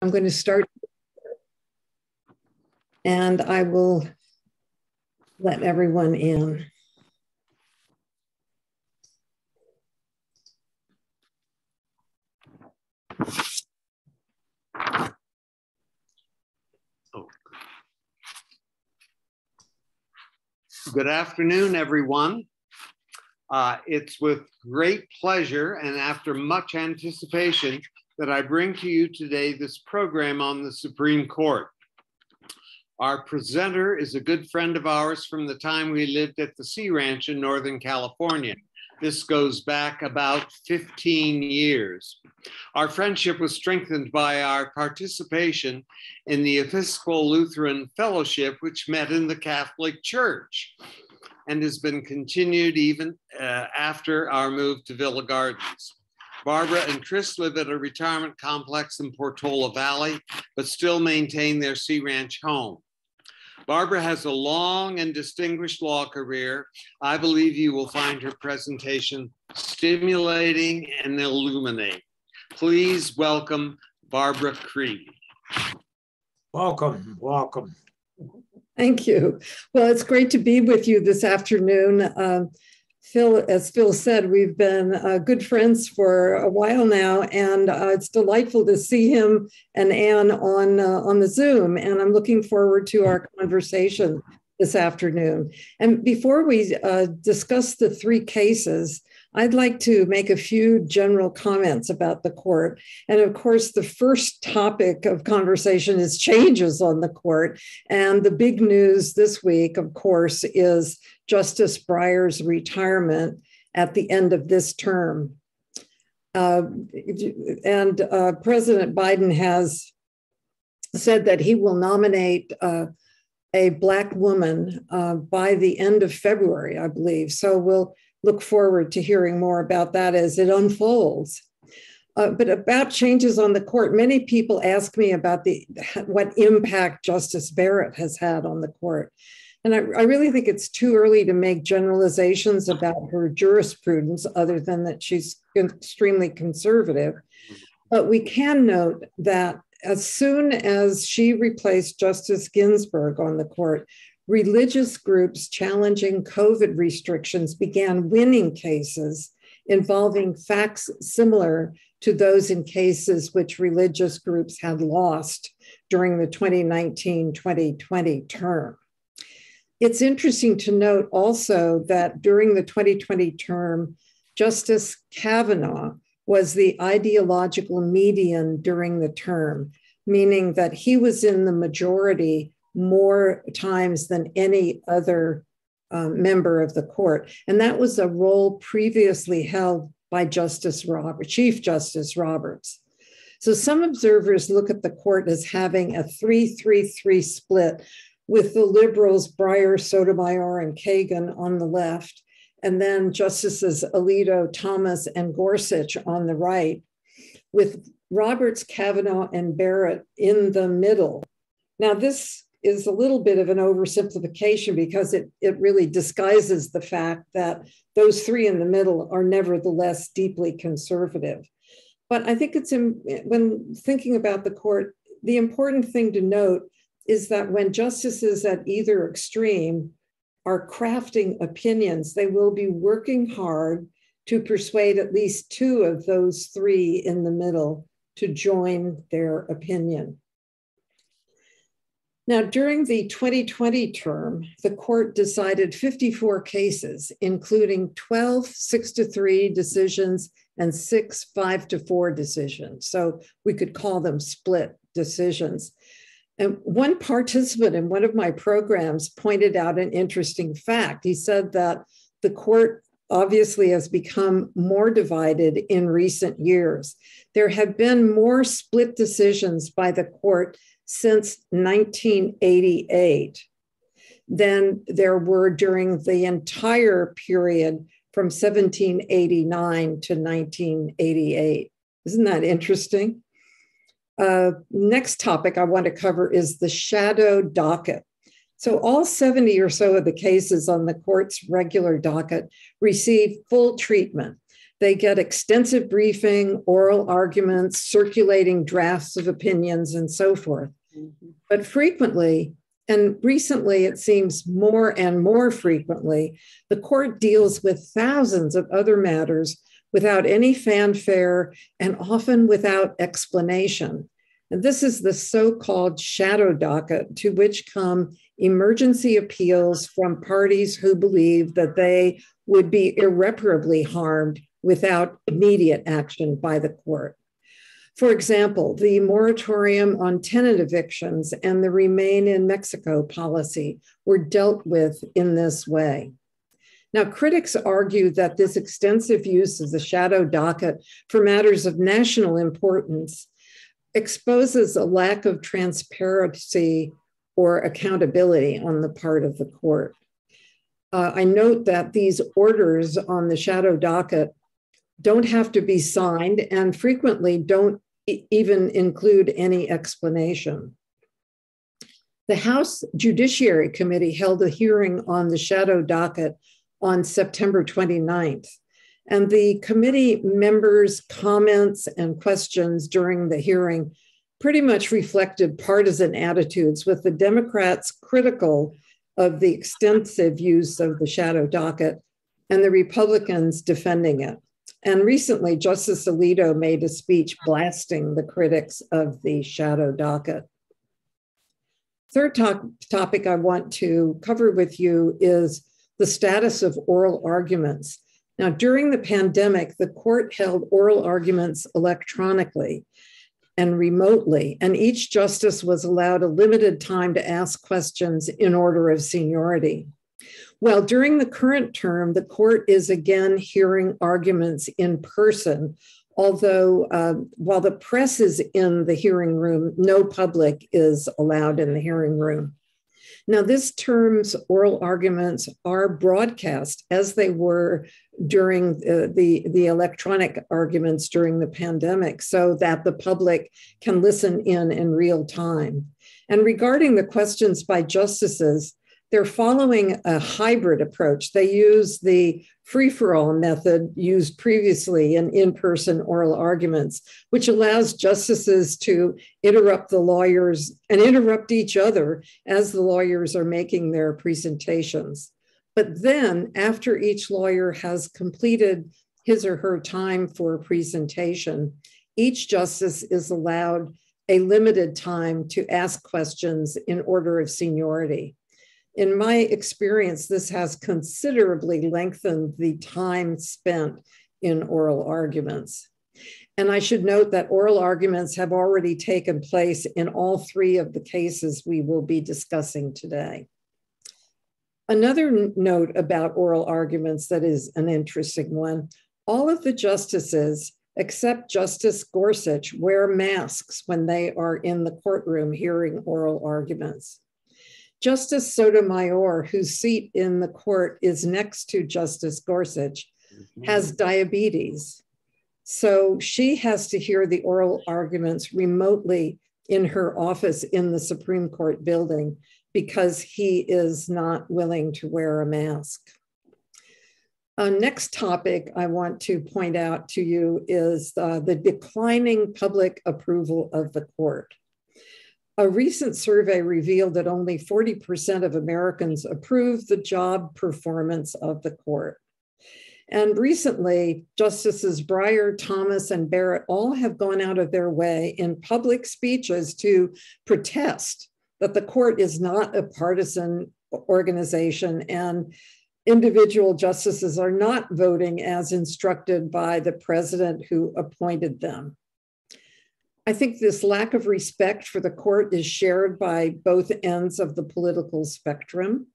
I'm going to start, and I will let everyone in. Good afternoon, everyone. It's with great pleasure and after much anticipation that I bring to you today this program on the Supreme Court. Our presenter is a good friend of ours from the time we lived at the Sea Ranch in Northern California. This goes back about 15 years. Our friendship was strengthened by our participation in the Episcopal Lutheran Fellowship, which met in the Catholic Church and has been continued even after our move to Villa Gardens. Barbara and Chris live at a retirement complex in Portola Valley, but still maintain their Sea Ranch home. Barbara has a long and distinguished law career. I believe you will find her presentation stimulating and illuminating. Please welcome Barbara Creed. Welcome, welcome. Thank you. Well, it's great to be with you this afternoon. Phil, as Phil said, we've been good friends for a while now, and it's delightful to see him and Anne on the Zoom, and I'm looking forward to our conversation this afternoon. And before we discuss the three cases, I'd like to make a few general comments about the court. And of course, the first topic of conversation is changes on the court. And the big news this week, of course, is Justice Breyer's retirement at the end of this term. President Biden has said that he will nominate a Black woman by the end of February, I believe. So we'll look forward to hearing more about that as it unfolds. But about changes on the court, many people ask me about what impact Justice Barrett has had on the court. And I really think it's too early to make generalizations about her jurisprudence, other than that she's extremely conservative. But we can note that as soon as she replaced Justice Ginsburg on the court, religious groups challenging COVID restrictions began winning cases involving facts similar to those in cases which religious groups had lost during the 2019-2020 term. It's interesting to note also that during the 2020 term, Justice Kavanaugh was the ideological median during the term, meaning that he was in the majority more times than any other member of the court. And that was a role previously held by Chief Justice Roberts. So some observers look at the court as having a 3-3-3 split, with the liberals Breyer, Sotomayor, and Kagan on the left, and then Justices Alito, Thomas, and Gorsuch on the right, with Roberts, Kavanaugh, and Barrett in the middle. Now, this is a little bit of an oversimplification because it really disguises the fact that those three in the middle are nevertheless deeply conservative. But I think when thinking about the court, the important thing to note is that when justices at either extreme are crafting opinions, they will be working hard to persuade at least two of those three in the middle to join their opinion. Now, during the 2020 term, the court decided 54 cases, including 12 6-3 decisions and 6 5-4 decisions. So we could call them split decisions. And one participant in one of my programs pointed out an interesting fact. He said that the court obviously has become more divided in recent years. There have been more split decisions by the court since 1988 than there were during the entire period from 1789 to 1988. Isn't that interesting? Next topic I want to cover is the Shadow Docket. So all 70 or so of the cases on the court's regular docket received full treatment. They get extensive briefing, oral arguments, circulating drafts of opinions, and so forth. But frequently, and recently it seems more and more frequently, the court deals with thousands of other matters without any fanfare and often without explanation. And this is the so-called shadow docket, to which come emergency appeals from parties who believe that they would be irreparably harmed without immediate action by the court. For example, the moratorium on tenant evictions and the Remain in Mexico policy were dealt with in this way. Now, critics argue that this extensive use of the shadow docket for matters of national importance exposes a lack of transparency or accountability on the part of the court. I note that these orders on the shadow docket don't have to be signed and frequently don't even include any explanation. The House Judiciary Committee held a hearing on the shadow docket on September 29th. And the committee members' comments and questions during the hearing pretty much reflected partisan attitudes, with the Democrats critical of the extensive use of the shadow docket and the Republicans defending it. And recently, Justice Alito made a speech blasting the critics of the shadow docket. Third topic I want to cover with you is the status of oral arguments. Now, during the pandemic, the court held oral arguments electronically and remotely, and each justice was allowed a limited time to ask questions in order of seniority. Well, during the current term, the court is again hearing arguments in person, although while the press is in the hearing room, no public is allowed in the hearing room. Now, this term's oral arguments are broadcast as they were during the electronic arguments during the pandemic, so that the public can listen in real time. And regarding the questions by justices, they're following a hybrid approach. They use the free-for-all method used previously in in-person oral arguments, which allows justices to interrupt the lawyers and interrupt each other as the lawyers are making their presentations. But then, after each lawyer has completed his or her time for a presentation, each justice is allowed a limited time to ask questions in order of seniority. In my experience, this has considerably lengthened the time spent in oral arguments. And I should note that oral arguments have already taken place in all three of the cases we will be discussing today. Another note about oral arguments that is an interesting one, all of the justices except Justice Gorsuch wear masks when they are in the courtroom hearing oral arguments. Justice Sotomayor, whose seat in the court is next to Justice Gorsuch, has diabetes. So she has to hear the oral arguments remotely in her office in the Supreme Court building because he is not willing to wear a mask. Next topic I want to point out to you is the declining public approval of the court. A recent survey revealed that only 40% of Americans approve the job performance of the court. And recently, Justices Breyer, Thomas, and Barrett all have gone out of their way in public speeches to protest that the court is not a partisan organization and individual justices are not voting as instructed by the president who appointed them. I think this lack of respect for the court is shared by both ends of the political spectrum.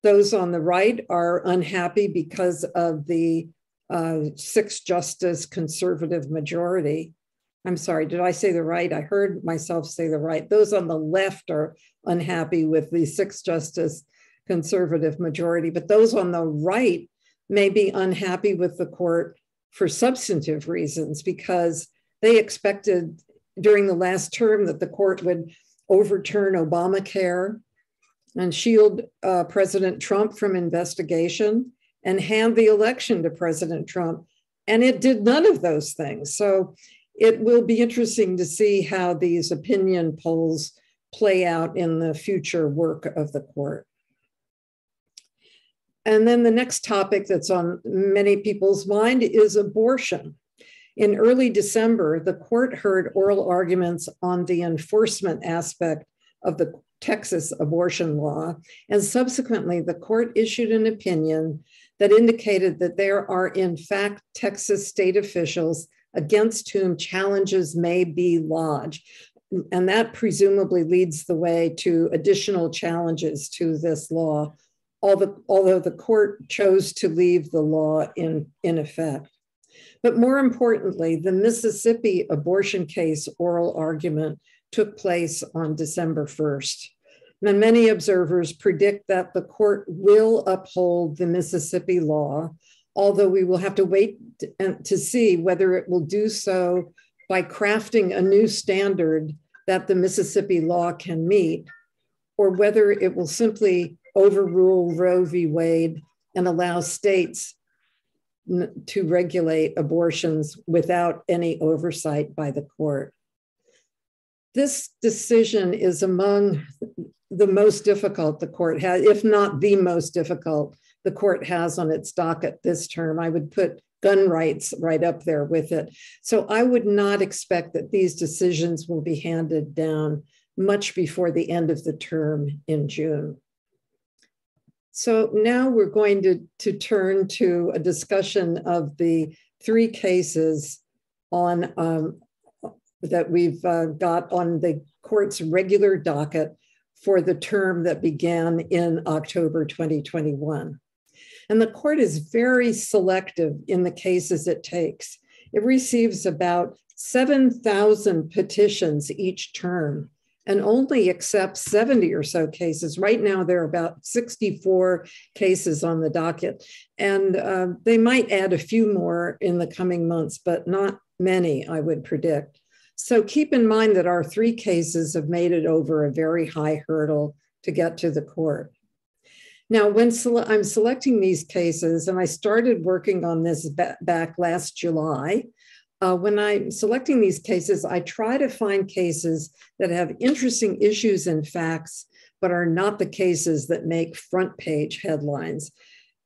Those on the right are unhappy because of the 6-justice conservative majority. I'm sorry, did I say the right? I heard myself say the right. Those on the left are unhappy with the 6-justice conservative majority, but those on the right may be unhappy with the court for substantive reasons because they expected during the last term that the court would overturn Obamacare and shield President Trump from investigation and hand the election to President Trump And it did none of those things. So it will be interesting to see how these opinion polls play out in the future work of the court. And then the next topic that's on many people's mind is abortion. In early December, the court heard oral arguments on the enforcement aspect of the Texas abortion law, and subsequently the court issued an opinion that indicated that there are in fact Texas state officials against whom challenges may be lodged. And that presumably leads the way to additional challenges to this law, although the court chose to leave the law in effect. But more importantly, the Mississippi abortion case oral argument took place on December 1st. And many observers predict that the court will uphold the Mississippi law, although we will have to wait to see whether it will do so by crafting a new standard that the Mississippi law can meet, or whether it will simply overrule Roe v. Wade and allow states to regulate abortions without any oversight by the court. This decision is among the most difficult the court has, if not the most difficult the court has on its docket this term. I would put gun rights right up there with it. So I would not expect that these decisions will be handed down much before the end of the term in June. So now we're going to turn to a discussion of the three cases on that we've got on the court's regular docket for the term that began in October 2021. And the court is very selective in the cases it takes. It receives about 7,000 petitions each term and only accepts 70 or so cases. Right now, there are about 64 cases on the docket, and they might add a few more in the coming months, but not many, I would predict. So keep in mind that our three cases have made it over a very high hurdle to get to the court. Now, when I'm selecting these cases, and I started working on this back last July, when I'm selecting these cases, I try to find cases that have interesting issues and facts, but are not the cases that make front page headlines,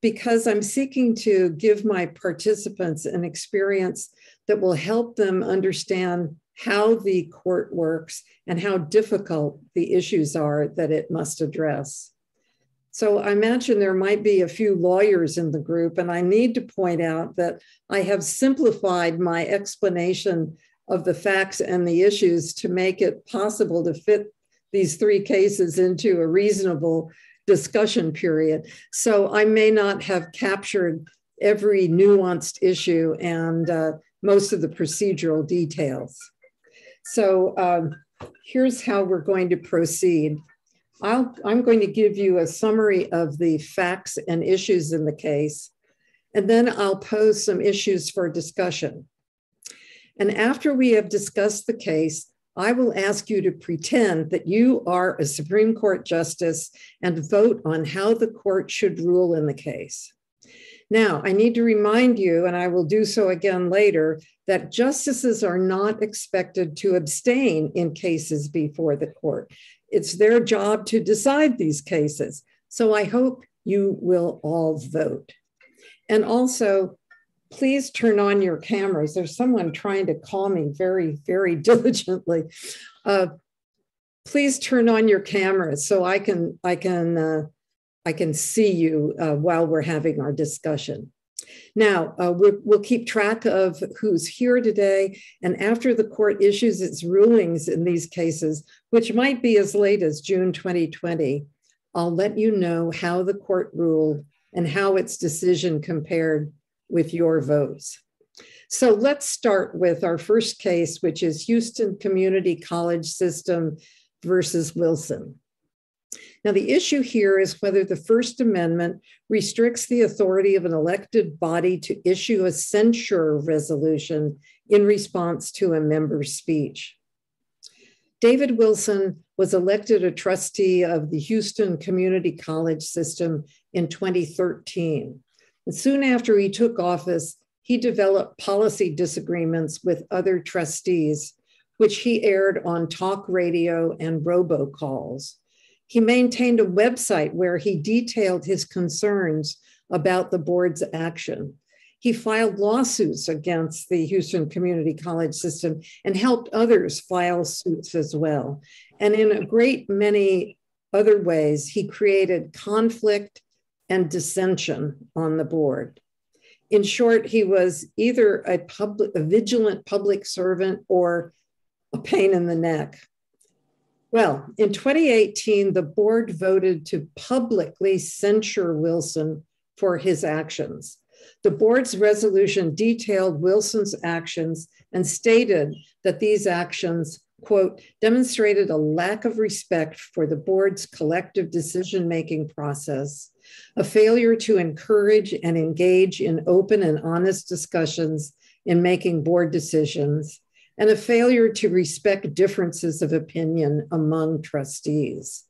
because I'm seeking to give my participants an experience that will help them understand how the court works and how difficult the issues are that it must address. So I imagine there might be a few lawyers in the group, and I need to point out that I have simplified my explanation of the facts and the issues to make it possible to fit these three cases into a reasonable discussion period. So I may not have captured every nuanced issue and most of the procedural details. So here's how we're going to proceed. I'm going to give you a summary of the facts and issues in the case, and then I'll pose some issues for discussion. And after we have discussed the case, I will ask you to pretend that you are a Supreme Court justice and vote on how the court should rule in the case. Now, I need to remind you, and I will do so again later, that justices are not expected to abstain in cases before the court. It's their job to decide these cases. So I hope you will all vote. And also, please turn on your cameras. There's someone trying to call me very, very diligently. Please turn on your cameras so I can see you while we're having our discussion. Now, we'll keep track of who's here today, and after the court issues its rulings in these cases, which might be as late as June 2020, I'll let you know how the court ruled and how its decision compared with your votes. So let's start with our first case, which is Houston Community College System versus Wilson. Now, the issue here is whether the First Amendment restricts the authority of an elected body to issue a censure resolution in response to a member's speech. David Wilson was elected a trustee of the Houston Community College System in 2013. And soon after he took office, he developed policy disagreements with other trustees, which he aired on talk radio and robocalls. He maintained a website where he detailed his concerns about the board's action. He filed lawsuits against the Houston Community College system and helped others file suits as well. And in a great many other ways, he created conflict and dissension on the board. In short, he was either a vigilant public servant or a pain in the neck. Well, in 2018, the board voted to publicly censure Wilson for his actions. The board's resolution detailed Wilson's actions and stated that these actions, quote, demonstrated a lack of respect for the board's collective decision-making process, a failure to encourage and engage in open and honest discussions in making board decisions, and a failure to respect differences of opinion among trustees.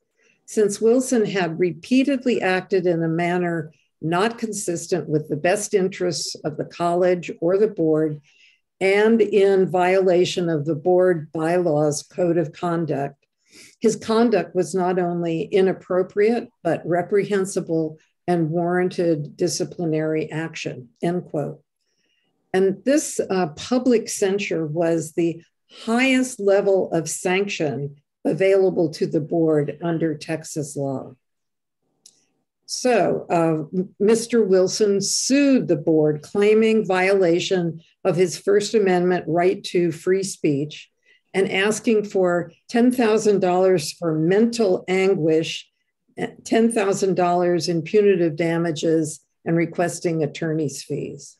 Since Wilson had repeatedly acted in a manner not consistent with the best interests of the college or the board, and in violation of the board bylaws code of conduct, his conduct was not only inappropriate, but reprehensible and warranted disciplinary action, end quote. And this public censure was the highest level of sanction available to the board under Texas law. So Mr. Wilson sued the board, claiming violation of his First Amendment right to free speech and asking for $10,000 for mental anguish, $10,000 in punitive damages, and requesting attorney's fees.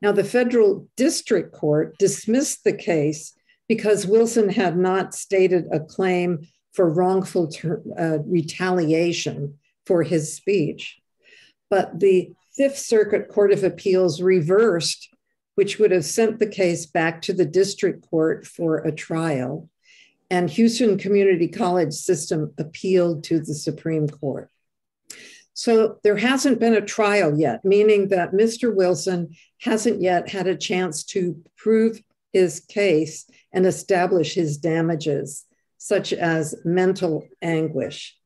Now, the federal district court dismissed the case because Wilson had not stated a claim for wrongful retaliation for his speech. But the Fifth Circuit Court of Appeals reversed, which would have sent the case back to the district court for a trial, and Houston Community College system appealed to the Supreme Court. So there hasn't been a trial yet, meaning that Mr. Wilson hasn't yet had a chance to prove his case and establish his damages, such as mental anguish.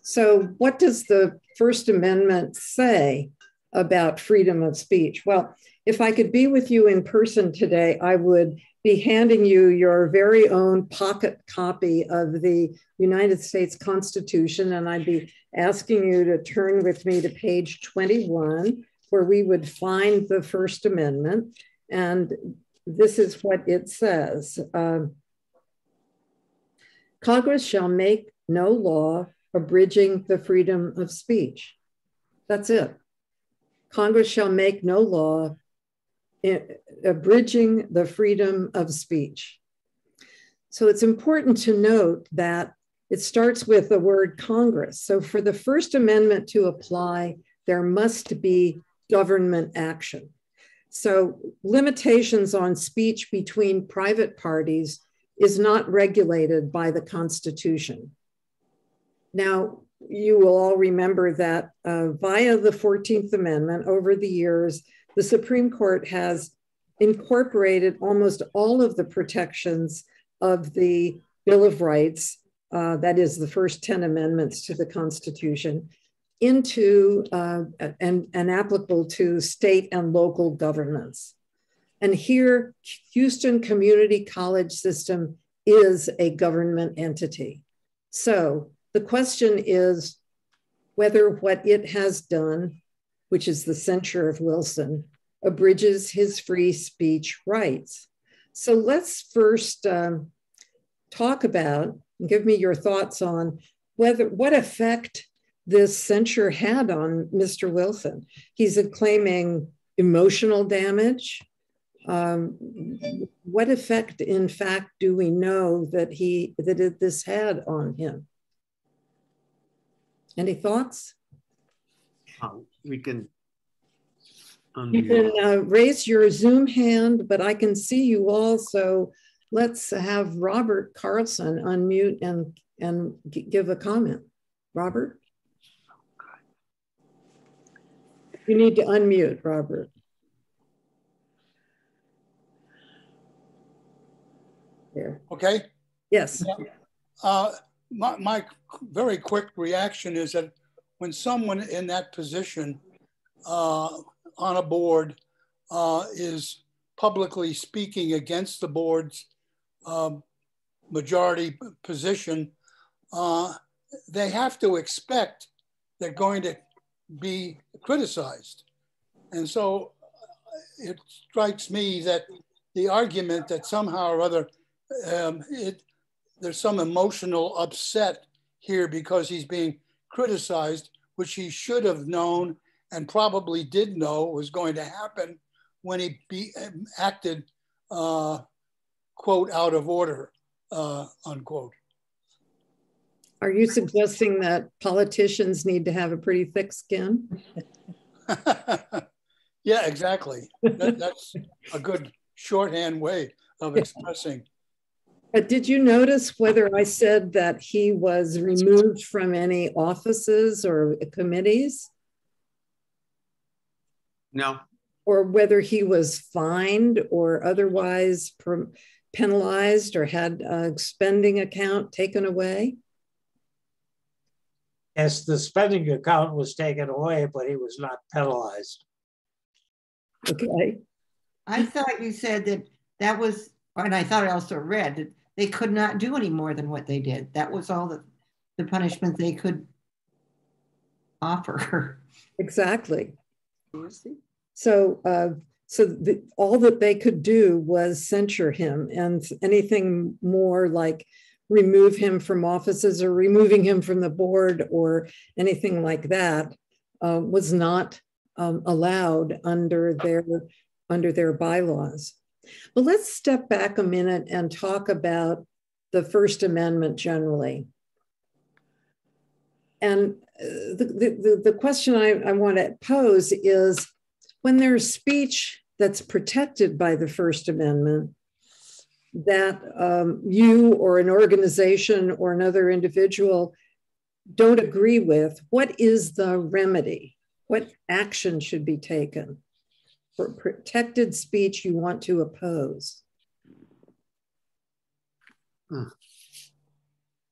So what does the First Amendment say about freedom of speech? Well, if I could be with you in person today, I would be handing you your very own pocket copy of the United States Constitution, and I'd be asking you to turn with me to page 21, where we would find the First Amendment. And this is what it says. Congress shall make no law abridging the freedom of speech. That's it. Congress shall make no law abridging the freedom of speech. So it's important to note that it starts with the word Congress. So for the First Amendment to apply, there must be government action. So limitations on speech between private parties is not regulated by the Constitution. Now, you will all remember that via the 14th Amendment, over the years, the Supreme Court has incorporated almost all of the protections of the Bill of Rights, that is the first 10 amendments to the Constitution, into and applicable to state and local governments. And here, Houston Community College System is a government entity. So the question is whether what it has done, which is the censure of Wilson, abridges his free speech rights. So let's first talk about, and give me your thoughts on what effect this censure had on Mr. Wilson. He's claiming emotional damage. What effect, in fact, do we know that this had on him? Any thoughts? We can unmute. You can raise your Zoom hand, but I can see you all. So let's have Robert Carlson unmute and give a comment. Robert? You need to unmute, Robert. here. Okay. Yes. My very quick reaction is that when someone in that position on a board is publicly speaking against the board's majority position, they have to expect they're going to be criticized. And so it strikes me that the argument that somehow or other there's some emotional upset here because he's being criticized, which he should have known and probably did know was going to happen when he acted, quote, out of order, unquote. Are you suggesting that politicians need to have a pretty thick skin? Yeah, exactly. That's a good shorthand way of expressing. But did you notice whether I said that he was removed from any offices or committees? No. Or whether he was fined or otherwise penalized or had a spending account taken away? Yes, the spending account was taken away, but he was not penalized. Okay. I thought you said that was, and I thought I also read that they could not do any more than what they did. That was all the punishment they could offer. Exactly. So, all that they could do was censure him, and anything more like remove him from offices or removing him from the board or anything like that was not allowed under their bylaws. But let's step back a minute and talk about the First Amendment generally. And the question I want to pose is, when there's speech that's protected by the First Amendment that you or an organization or another individual don't agree with, what is the remedy? What action should be taken for protected speech you want to oppose?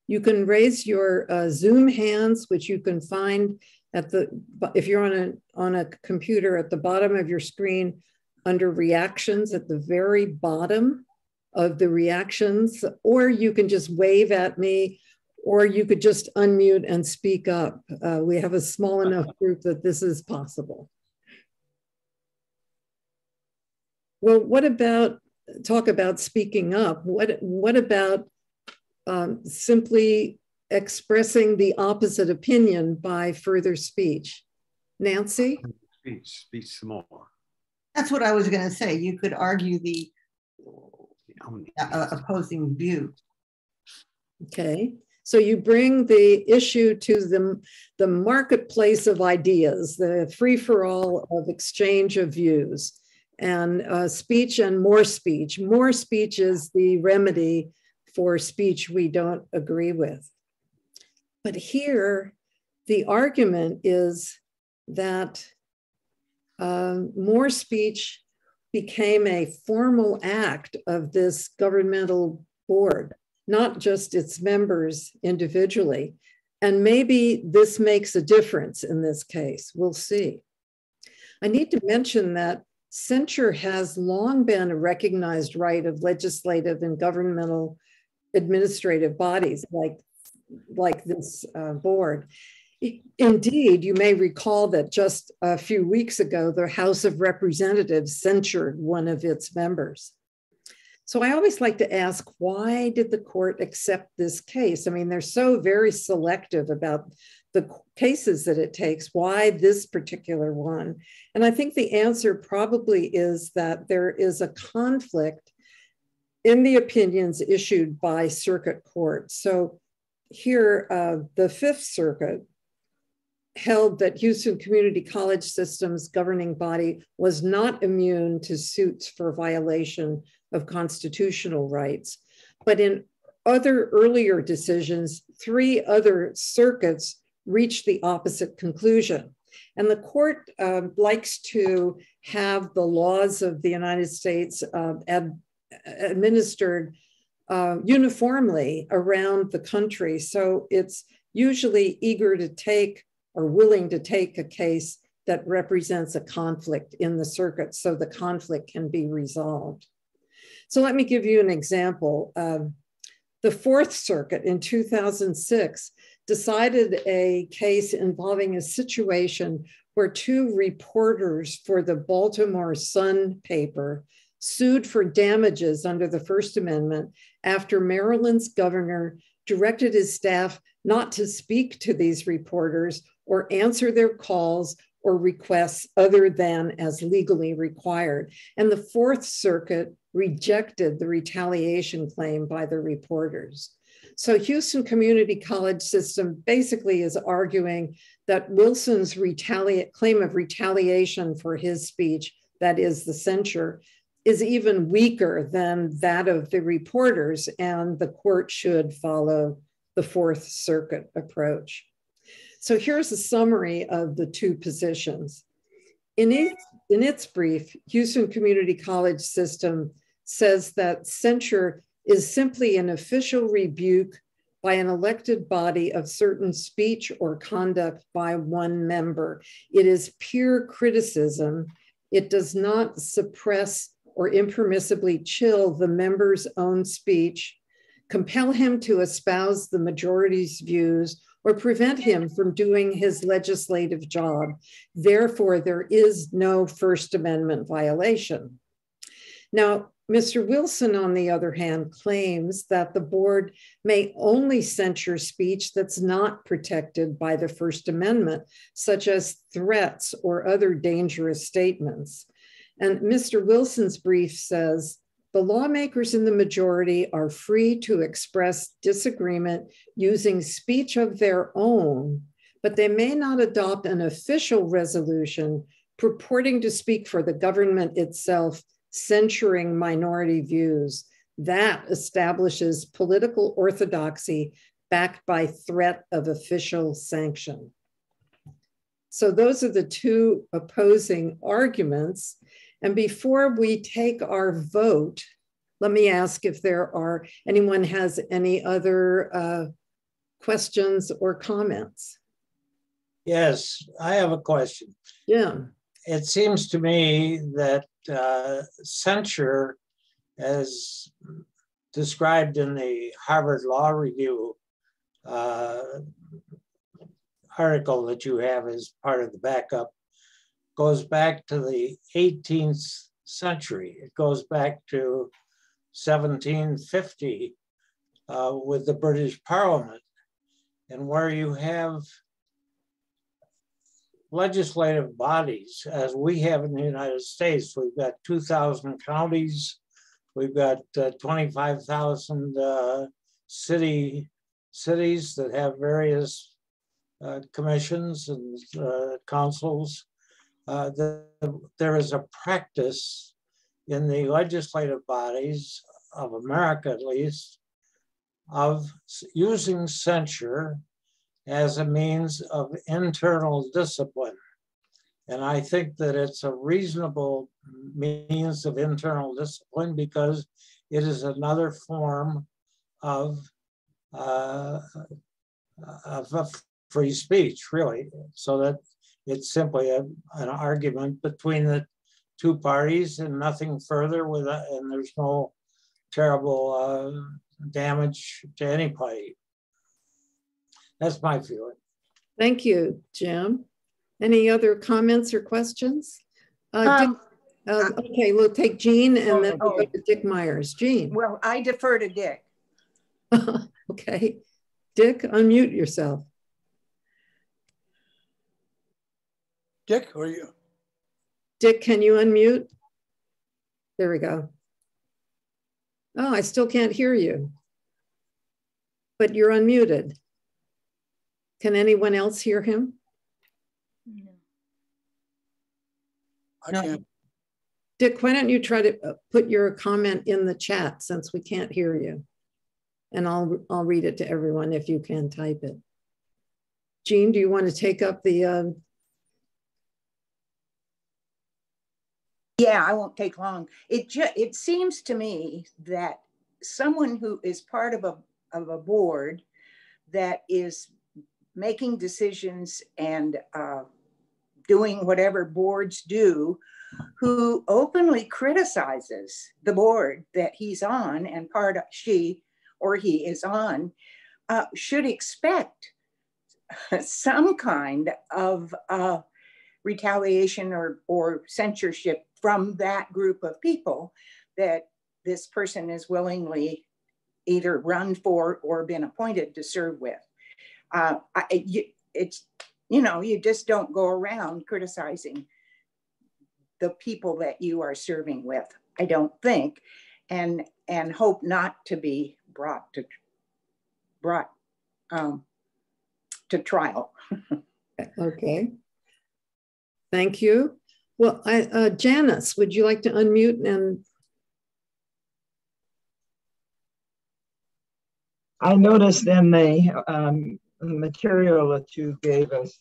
You can raise your Zoom hands, which you can find if you're on a computer at the bottom of your screen under reactions at the very bottom of the reactions, or you can just wave at me, or you could just unmute and speak up. We have a small enough group that this is possible. Well, talk about speaking up. What about simply expressing the opposite opinion by further speech? Nancy? Speech some more. That's what I was going to say. You could argue the opposing view. Okay. So you bring the issue to the marketplace of ideas, the free-for-all of exchange of views, and speech and more speech. More speech is the remedy for speech we don't agree with. But here, the argument is that more speech became a formal act of this governmental board, not just its members individually. And maybe this makes a difference in this case. We'll see. I need to mention that censure has long been a recognized right of legislative and governmental administrative bodies like this board. Indeed, you may recall that just a few weeks ago, the House of Representatives censured one of its members. So I always like to ask, why did the court accept this case? I mean, they're so very selective about the cases that it takes. Why this particular one? And I think the answer probably is that there is a conflict in the opinions issued by circuit courts. So here, the Fifth Circuit held that Houston Community College System's governing body was not immune to suits for violation of constitutional rights. But in other earlier decisions, 3 other circuits reached the opposite conclusion. And the court likes to have the laws of the United States administered uniformly around the country. So it's usually eager to take or willing to take a case that represents a conflict in the circuit so the conflict can be resolved. So let me give you an example. The Fourth Circuit in 2006 decided a case involving a situation where two reporters for the Baltimore Sun paper sued for damages under the First Amendment after Maryland's governor directed his staff not to speak to these reporters or answer their calls or requests other than as legally required. And the Fourth Circuit rejected the retaliation claim by the reporters. So Houston Community College system basically is arguing that Wilson's claim of retaliation for his speech, that is the censure, is even weaker than that of the reporters, and the court should follow the Fourth Circuit approach. So here's a summary of the two positions. In its brief, Houston Community College system says that censure is simply an official rebuke by an elected body of certain speech or conduct by one member. It is pure criticism. It does not suppress or impermissibly chill the member's own speech, compel him to espouse the majority's views, or prevent him from doing his legislative job. Therefore, there is no First Amendment violation. Now, Mr. Wilson, on the other hand, claims that the board may only censure speech that's not protected by the First Amendment, such as threats or other dangerous statements. And Mr. Wilson's brief says, the lawmakers in the majority are free to express disagreement using speech of their own, but they may not adopt an official resolution purporting to speak for the government itself, censuring minority views. That establishes political orthodoxy backed by threat of official sanction. So those are the two opposing arguments. And before we take our vote, let me ask if anyone has any other questions or comments. Yes, I have a question. Yeah. It seems to me that censure, as described in the Harvard Law Review article that you have as part of the backup, goes back to the 18th century. It goes back to 1750 with the British Parliament, and where you have legislative bodies, as we have in the United States. We've got 2,000 counties, we've got 25,000 cities that have various commissions and councils. There is a practice in the legislative bodies of America, at least, of using censure as a means of internal discipline. And I think that it's a reasonable means of internal discipline because it is another form of free speech, really. So that it's simply an argument between the two parties and nothing further with it, and there's no terrible damage to any party. That's my feeling. Thank you, Jim. Any other comments or questions? Okay, we'll take Jean and then we'll go to Dick Myers. Jean. Well, I defer to Dick. Okay. Dick, unmute yourself. Dick, or you? Dick, can you unmute? There we go. Oh, I still can't hear you, but you're unmuted. Can anyone else hear him? No. I can't. Dick, why don't you try to put your comment in the chat since we can't hear you? And I'll read it to everyone if you can type it. Jean, do you want to take up the... Yeah, I won't take long. It seems to me that someone who is part of a board that is making decisions and doing whatever boards do, who openly criticizes the board that he's on and she or he is on, should expect some kind of retaliation or censorship from that group of people that this person is willingly either run for or been appointed to serve with. It's, you know, you just don't go around criticizing the people that you are serving with, I don't think, and hope not to be brought to trial. Okay. Thank you. Well, Janice, would you like to unmute and? I noticed in the material that you gave us,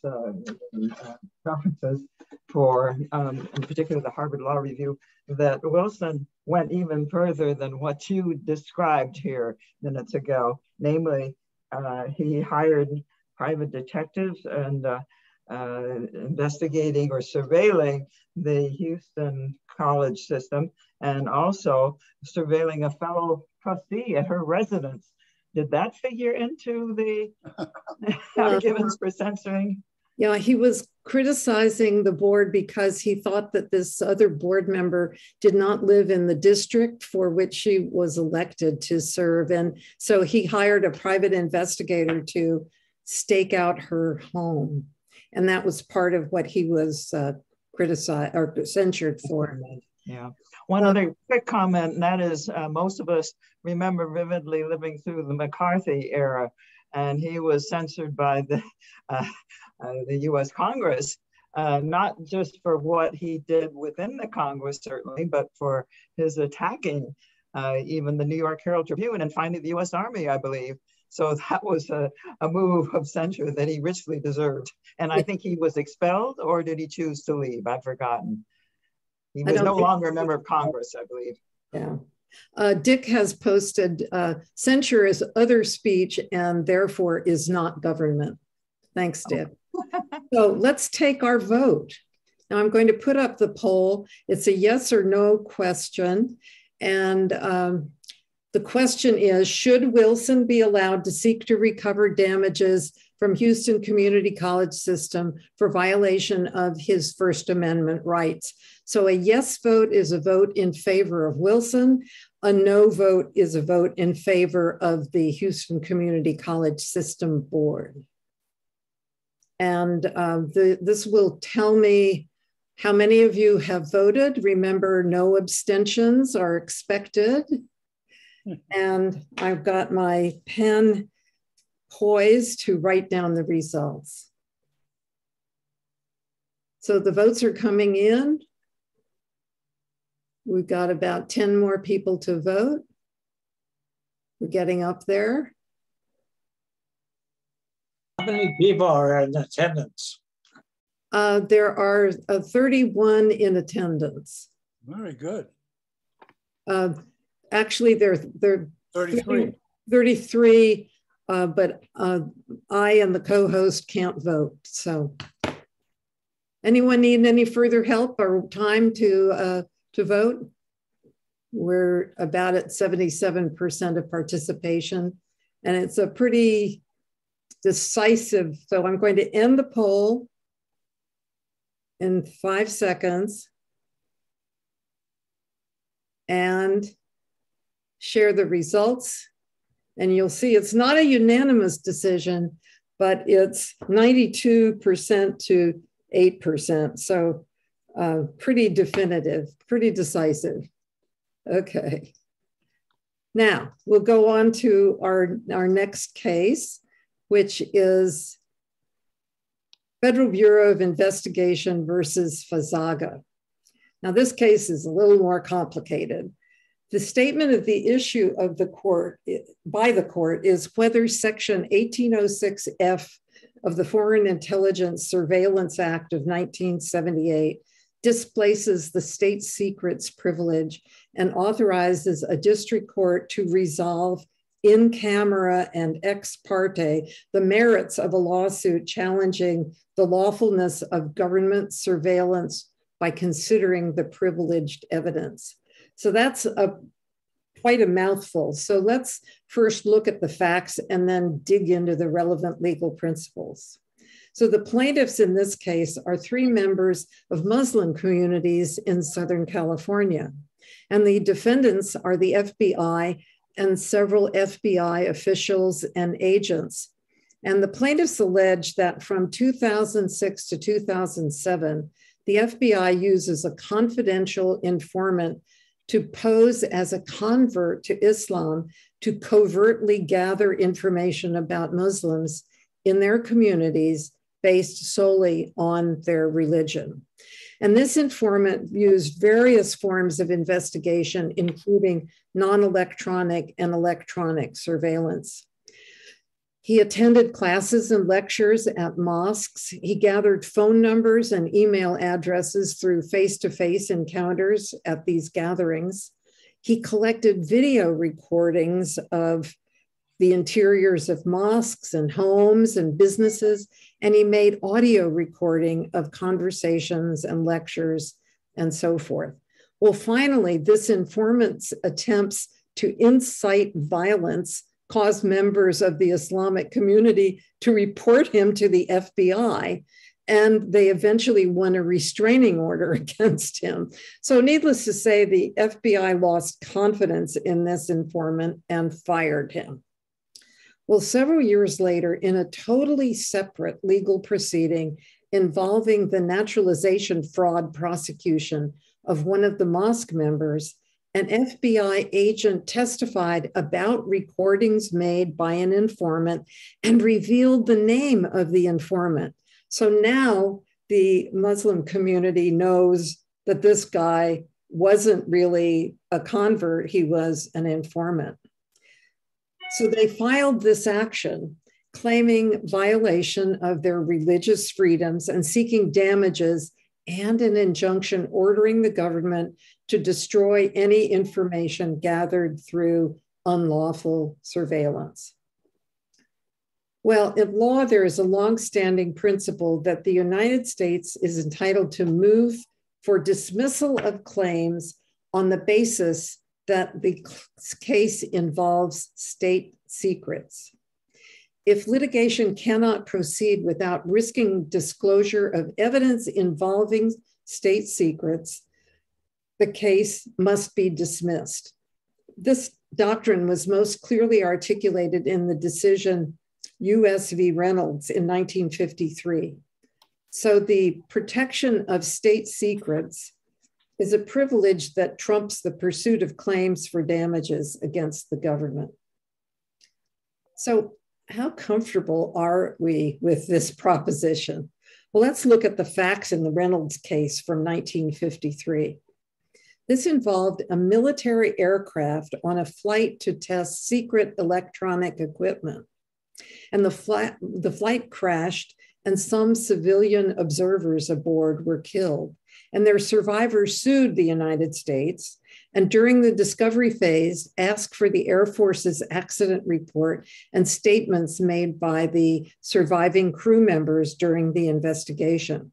references for, in particular, the Harvard Law Review, that Wilson went even further than what you described here minutes ago. Namely, he hired private detectives and investigating or surveilling the Houston college system, and also surveilling a fellow trustee at her residence. Did that figure into the arguments for censoring? Yeah, he was criticizing the board because he thought that this other board member did not live in the district for which she was elected to serve. And so he hired a private investigator to stake out her home. And that was part of what he was criticized or censured for. Yeah. One other quick comment, and that is most of us remember vividly living through the McCarthy era, and he was censored by the U.S. Congress, not just for what he did within the Congress, certainly, but for his attacking even the New York Herald Tribune and finally the U.S. Army, I believe. So that was a move of censure that he richly deserved. And I think he was expelled, or did he choose to leave? I've forgotten. He was no longer a member of Congress, I believe. Yeah. Dick has posted, censure is other speech and therefore is not government. Thanks, Dick. So let's take our vote. Now I'm going to put up the poll. It's a yes or no question. And the question is, should Wilson be allowed to seek to recover damages from Houston Community College system for violation of his First Amendment rights? So a yes vote is a vote in favor of Wilson. A no vote is a vote in favor of the Houston Community College System Board. And this will tell me how many of you have voted. Remember, no abstentions are expected. And I've got my pen poised to write down the results. So the votes are coming in. We've got about 10 more people to vote. We're getting up there. How many people are in attendance? There are 31 in attendance. Very good. Actually, there 33. 33, but I and the co-host can't vote. So anyone need any further help or time to vote? We're about at 77% of participation, and it's a pretty decisive. So I'm going to end the poll in 5 seconds and share the results. And you'll see it's not a unanimous decision, but it's 92% to 8%. So pretty definitive, pretty decisive. Okay. Now we'll go on to our next case, which is Federal Bureau of Investigation versus Fazaga. Now this case is a little more complicated. The statement of the issue of the court, by the court, is whether Section 1806F of the Foreign Intelligence Surveillance Act of 1978 displaces the state secrets privilege and authorizes a district court to resolve in camera and ex parte the merits of a lawsuit challenging the lawfulness of government surveillance by considering the privileged evidence. So that's quite a mouthful. So let's first look at the facts and then dig into the relevant legal principles. So the plaintiffs in this case are 3 members of Muslim communities in Southern California. And the defendants are the FBI and several FBI officials and agents. And the plaintiffs allege that from 2006 to 2007, the FBI uses a confidential informant to pose as a convert to Islam to covertly gather information about Muslims in their communities based solely on their religion. And this informant used various forms of investigation, including non-electronic and electronic surveillance. He attended classes and lectures at mosques. He gathered phone numbers and email addresses through face-to-face encounters at these gatherings. He collected video recordings of the interiors of mosques and homes and businesses, and he made audio recording of conversations and lectures and so forth. Well, finally, this informant's attempts to incite violence caused members of the Islamic community to report him to the FBI, and they eventually won a restraining order against him. So needless to say, the FBI lost confidence in this informant and fired him. Well, several years later, in a totally separate legal proceeding involving the naturalization fraud prosecution of one of the mosque members, an FBI agent testified about recordings made by an informant and revealed the name of the informant. So now the Muslim community knows that this guy wasn't really a convert, he was an informant. So they filed this action claiming violation of their religious freedoms and seeking damages and an injunction ordering the government to destroy any information gathered through unlawful surveillance. Well, in law, there is a longstanding principle that the United States is entitled to move for dismissal of claims on the basis that the case involves state secrets. If litigation cannot proceed without risking disclosure of evidence involving state secrets, the case must be dismissed. This doctrine was most clearly articulated in the decision US v. Reynolds in 1953. So the protection of state secrets is a privilege that trumps the pursuit of claims for damages against the government. So how comfortable are we with this proposition? Well, let's look at the facts in the Reynolds case from 1953. This involved a military aircraft on a flight to test secret electronic equipment. And the flight crashed and some civilian observers aboard were killed. And their survivors sued the United States, and during the discovery phase, asked for the Air Force's accident report and statements made by the surviving crew members during the investigation.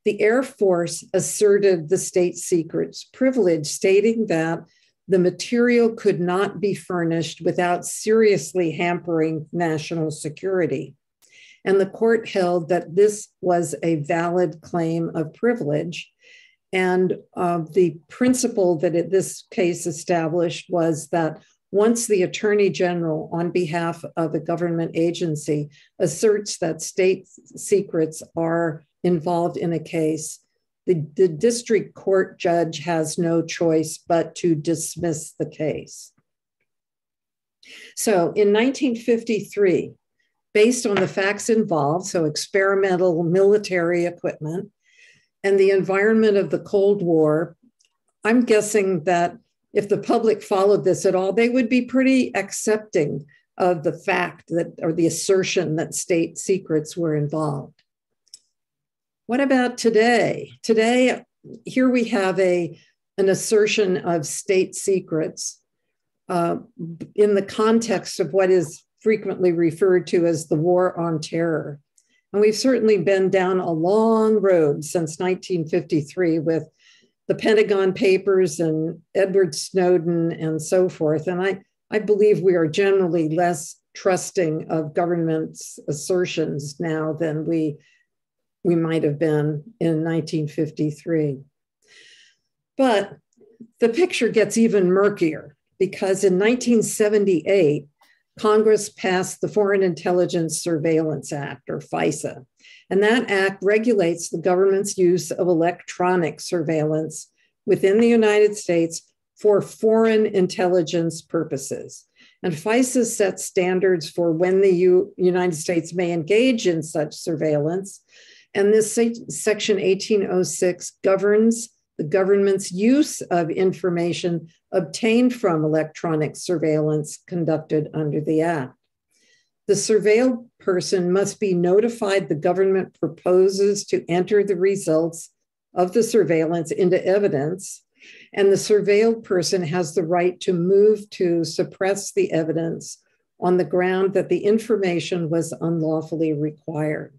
The Air Force asserted the state secrets privilege, stating that the material could not be furnished without seriously hampering national security. And the court held that this was a valid claim of privilege. And the principle that this case established was that once the Attorney General, on behalf of a government agency, asserts that state secrets are involved in a case, the district court judge has no choice but to dismiss the case. So in 1953, based on the facts involved, so experimental military equipment and the environment of the Cold War, I'm guessing that if the public followed this at all, they would be pretty accepting of the fact that, or the assertion that state secrets were involved. What about today? Today, here we have an assertion of state secrets in the context of what is frequently referred to as the War on Terror. And we've certainly been down a long road since 1953 with the Pentagon Papers and Edward Snowden and so forth. And I believe we are generally less trusting of government's assertions now than we might have been in 1953. But the picture gets even murkier because in 1978, Congress passed the Foreign Intelligence Surveillance Act, or FISA, and that act regulates the government's use of electronic surveillance within the United States for foreign intelligence purposes. And FISA sets standards for when the United States may engage in such surveillance. And this Section 1806 governs the government's use of information obtained from electronic surveillance conducted under the Act. The surveilled person must be notified the government proposes to enter the results of the surveillance into evidence, and the surveilled person has the right to move to suppress the evidence on the ground that the information was unlawfully required.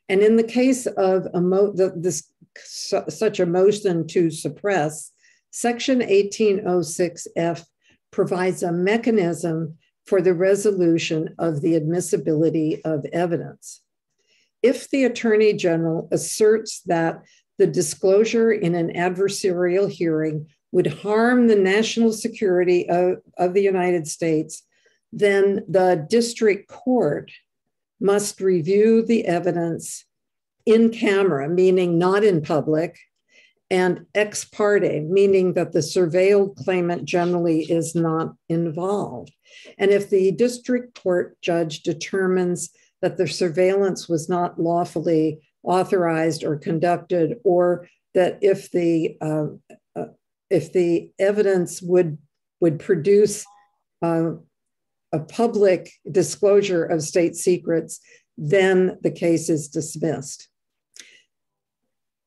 And in the case of such a motion to suppress, Section 1806F provides a mechanism for the resolution of the admissibility of evidence. If the Attorney General asserts that the disclosure in an adversarial hearing would harm the national security of the United States, then the district court must review the evidence in camera, meaning not in public, and ex parte, meaning that the surveilled claimant generally is not involved. And if the district court judge determines that the surveillance was not lawfully authorized or conducted, or that if the evidence would produce a public disclosure of state secrets, then the case is dismissed.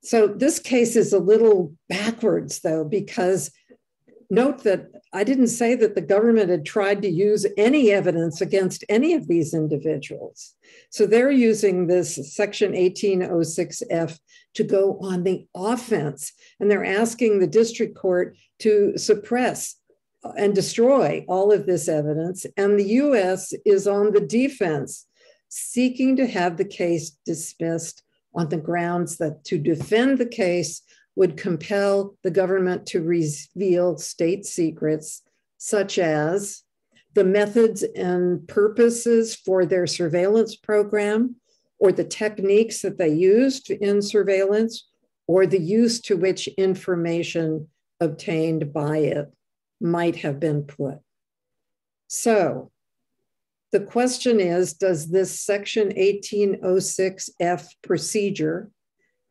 So this case is a little backwards, though, because note that I didn't say that the government had tried to use any evidence against any of these individuals. So they're using this Section 1806F to go on the offense, and they're asking the district court to suppress and destroy all of this evidence. And the US is on the defense, seeking to have the case dismissed on the grounds that to defend the case would compel the government to reveal state secrets, such as the methods and purposes for their surveillance program, or the techniques that they used in surveillance, or the use to which information obtained by it might have been put. So the question is, does this Section 1806F procedure,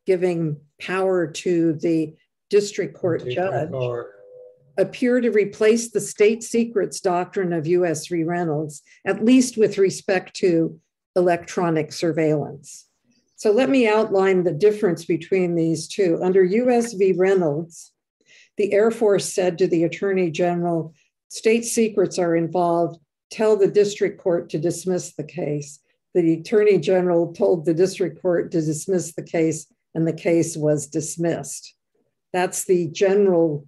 giving power to the district court judge, appear to replace the state secrets doctrine of US v. Reynolds, at least with respect to electronic surveillance? So let me outline the difference between these two. Under US v. Reynolds, the Air Force said to the Attorney General, state secrets are involved, tell the district court to dismiss the case. The Attorney General told the district court to dismiss the case, and the case was dismissed. That's the general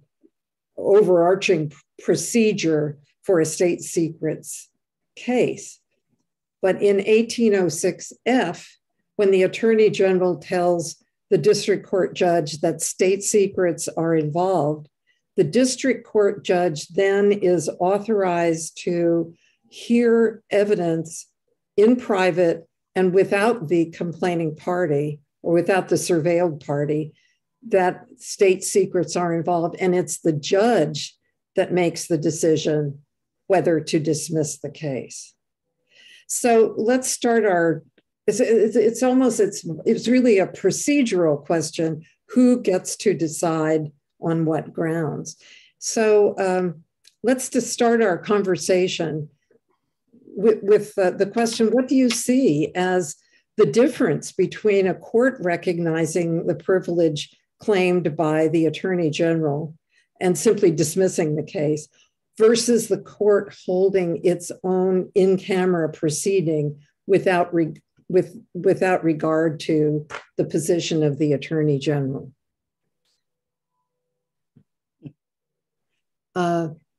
overarching procedure for a state secrets case. But in 1806F, when the Attorney General tells the district court judge that state secrets are involved, the district court judge then is authorized to hear evidence in private and without the complaining party or without the surveilled party that state secrets are involved. And it's the judge that makes the decision whether to dismiss the case. So let's start it's really a procedural question. Who gets to decide on what grounds? So let's just start our conversation with the question, what do you see as the difference between a court recognizing the privilege claimed by the Attorney General and simply dismissing the case versus the court holding its own in-camera proceeding without regard to the position of the Attorney General.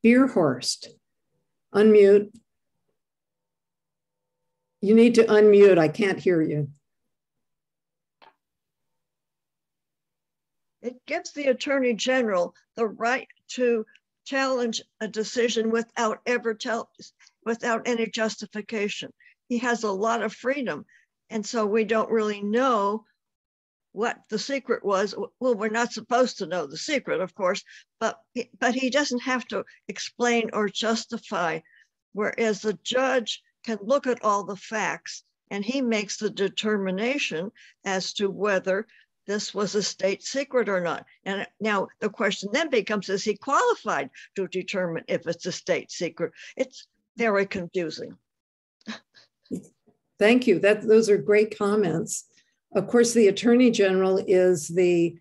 Beerhorst, unmute. You need to unmute. I can't hear you. It gives the Attorney General the right to challenge a decision without any justification. He has a lot of freedom. And so we don't really know what the secret was. Well, we're not supposed to know the secret, of course, but he doesn't have to explain or justify, whereas the judge can look at all the facts and he makes the determination as to whether this was a state secret or not. And now the question then becomes, is he qualified to determine if it's a state secret? It's very confusing. Thank you. Those are great comments. Of course, the Attorney General is the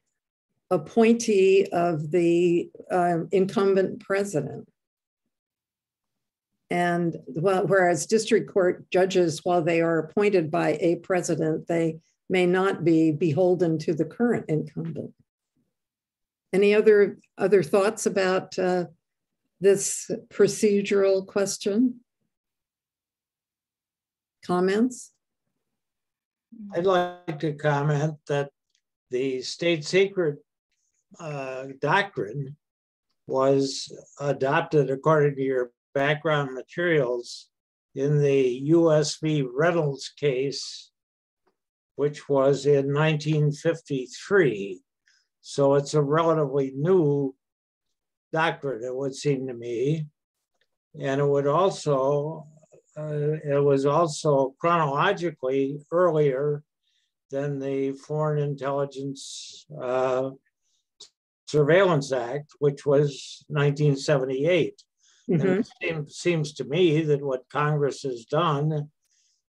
appointee of the incumbent president. And whereas district court judges, while they are appointed by a president, they may not be beholden to the current incumbent. Any other thoughts about this procedural question? Comments? I'd like to comment that the state secret doctrine was adopted, according to your background materials, in the U.S. v. Reynolds case, which was in 1953. So it's a relatively new doctrine, it would seem to me. And it would also, it was also chronologically earlier than the Foreign Intelligence Surveillance Act, which was 1978. Mm-hmm. And it seems to me that what Congress has done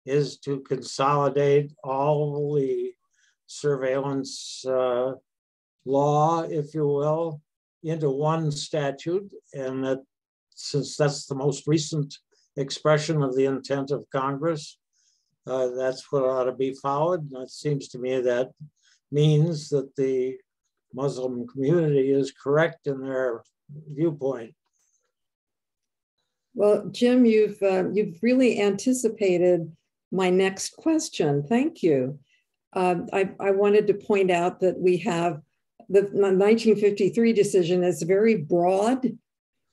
is to consolidate all the surveillance law, if you will, into one statute. And that, since that's the most recent expression of the intent of Congress, that's what ought to be followed. And it seems to me that means that the Muslim community is correct in their viewpoint. Well, Jim, you've really anticipated my next question. Thank you. I wanted to point out that we have the 1953 decision is very broad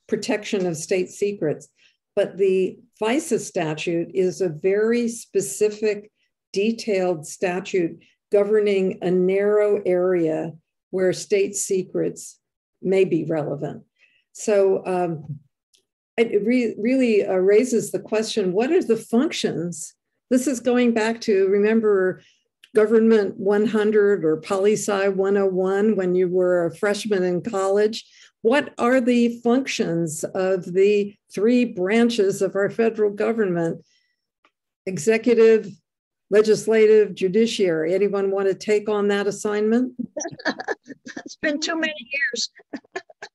protection of state secrets, but the FISA statute is a very specific, detailed statute governing a narrow area where state secrets may be relevant. So it really raises the question, what are the functions? This is going back to, remember, Government 100 or Poli-Sci 101 when you were a freshman in college. What are the functions of the three branches of our federal government? Executive, legislative, judiciary. Anyone want to take on that assignment? It's been too many years.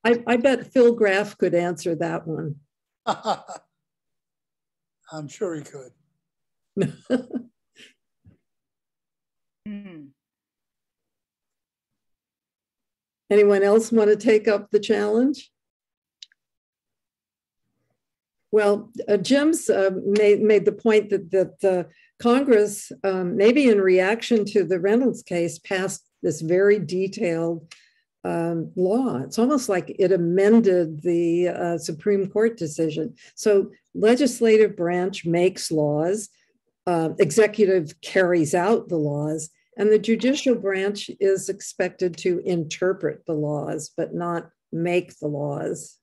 I bet Phil Graff could answer that one. I'm sure he could. Anyone else want to take up the challenge? Well, Jim's made the point that Congress, maybe in reaction to the Reynolds case, passed this very detailed law. It's almost like it amended the Supreme Court decision. So legislative branch makes laws, executive carries out the laws, and the judicial branch is expected to interpret the laws, but not make the laws.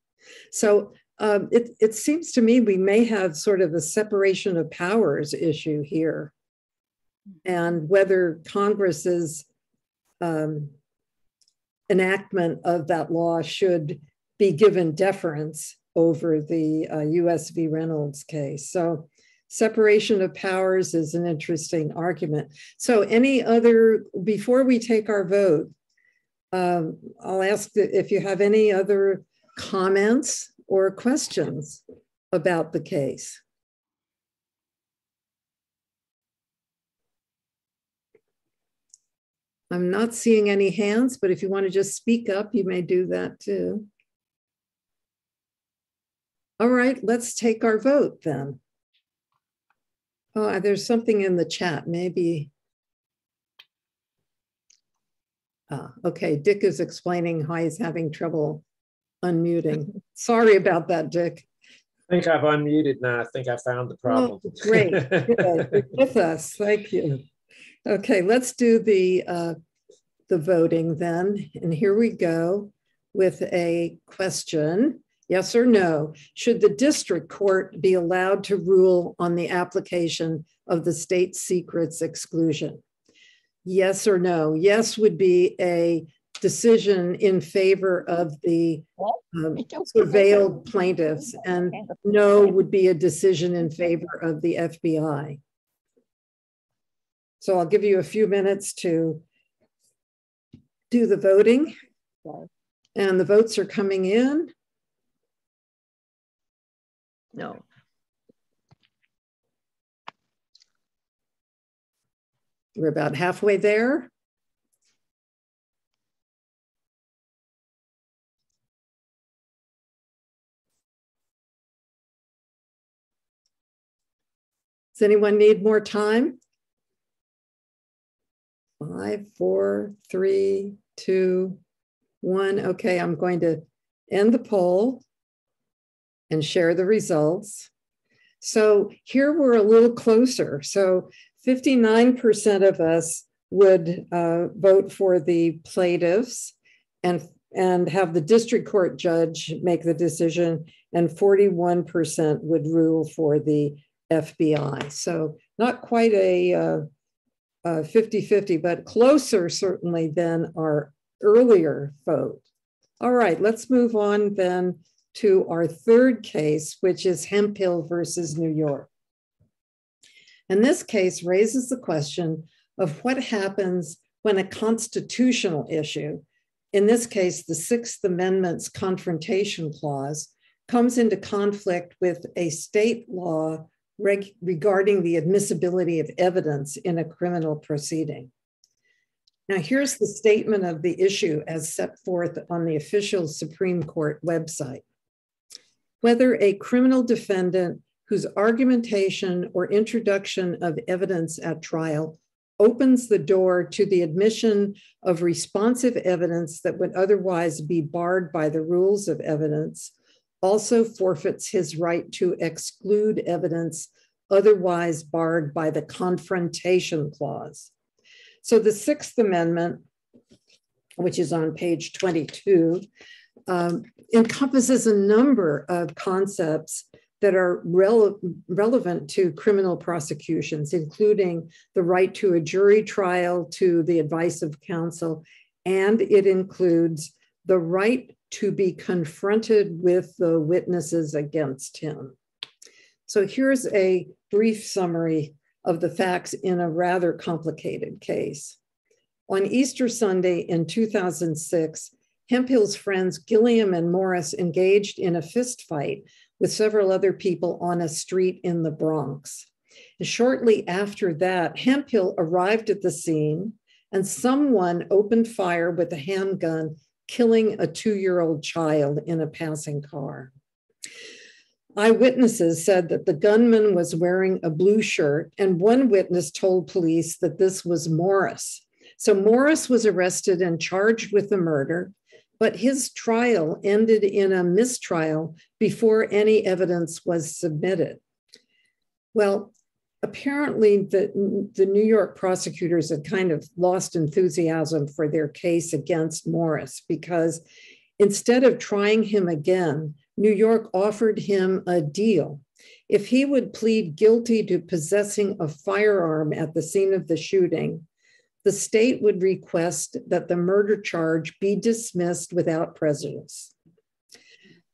So it seems to me we may have sort of a separation of powers issue here, and whether Congress's enactment of that law should be given deference over the U.S. v. Reynolds case. So separation of powers is an interesting argument. So any other, before we take our vote, I'll ask if you have any other comments or questions about the case. I'm not seeing any hands, but if you want to just speak up, you may do that too. All right, let's take our vote then. Oh, there's something in the chat, maybe. Okay, Dick is explaining how he's having trouble unmuting. Sorry about that, Dick. I think I've unmuted now. I think I found the problem. Oh, great, good. You're with us, thank you. Okay, let's do the voting then. And here we go with a question. Yes or no? Should the district court be allowed to rule on the application of the state secrets exclusion? Yes or no? Yes would be a decision in favor of the surveilled plaintiffs, and no would be a decision in favor of the FBI. So I'll give you a few minutes to do the voting, and the votes are coming in. No. We're about halfway there. Does anyone need more time? 5, 4, 3, 2, 1. Okay, I'm going to end the poll and share the results. So here we're a little closer. So 59% of us would vote for the plaintiffs and have the district court judge make the decision, and 41% would rule for the FBI. So not quite a 50-50, but closer certainly than our earlier vote. All right, let's move on then to our third case, which is Hemphill versus New York. And this case raises the question of what happens when a constitutional issue, in this case, the Sixth Amendment's Confrontation Clause, comes into conflict with a state law regarding the admissibility of evidence in a criminal proceeding. Now, here's the statement of the issue as set forth on the official Supreme Court website. Whether a criminal defendant whose argumentation or introduction of evidence at trial opens the door to the admission of responsive evidence that would otherwise be barred by the rules of evidence also forfeits his right to exclude evidence otherwise barred by the Confrontation Clause. So the Sixth Amendment, which is on page 22, encompasses a number of concepts that are relevant to criminal prosecutions, including the right to a jury trial, to the advice of counsel, and it includes the right to be confronted with the witnesses against him. So here's a brief summary of the facts in a rather complicated case. On Easter Sunday in 2006, Hemphill's friends Gilliam and Morris engaged in a fist fight with several other people on a street in the Bronx. And shortly after that, Hemphill arrived at the scene and someone opened fire with a handgun, killing a 2-year-old child in a passing car. Eyewitnesses said that the gunman was wearing a blue shirt, and one witness told police that this was Morris. So Morris was arrested and charged with the murder, but his trial ended in a mistrial before any evidence was submitted. Well, apparently the New York prosecutors had kind of lost enthusiasm for their case against Morris, because instead of trying him again, New York offered him a deal. If he would plead guilty to possessing a firearm at the scene of the shooting, the state would request that the murder charge be dismissed without prejudice.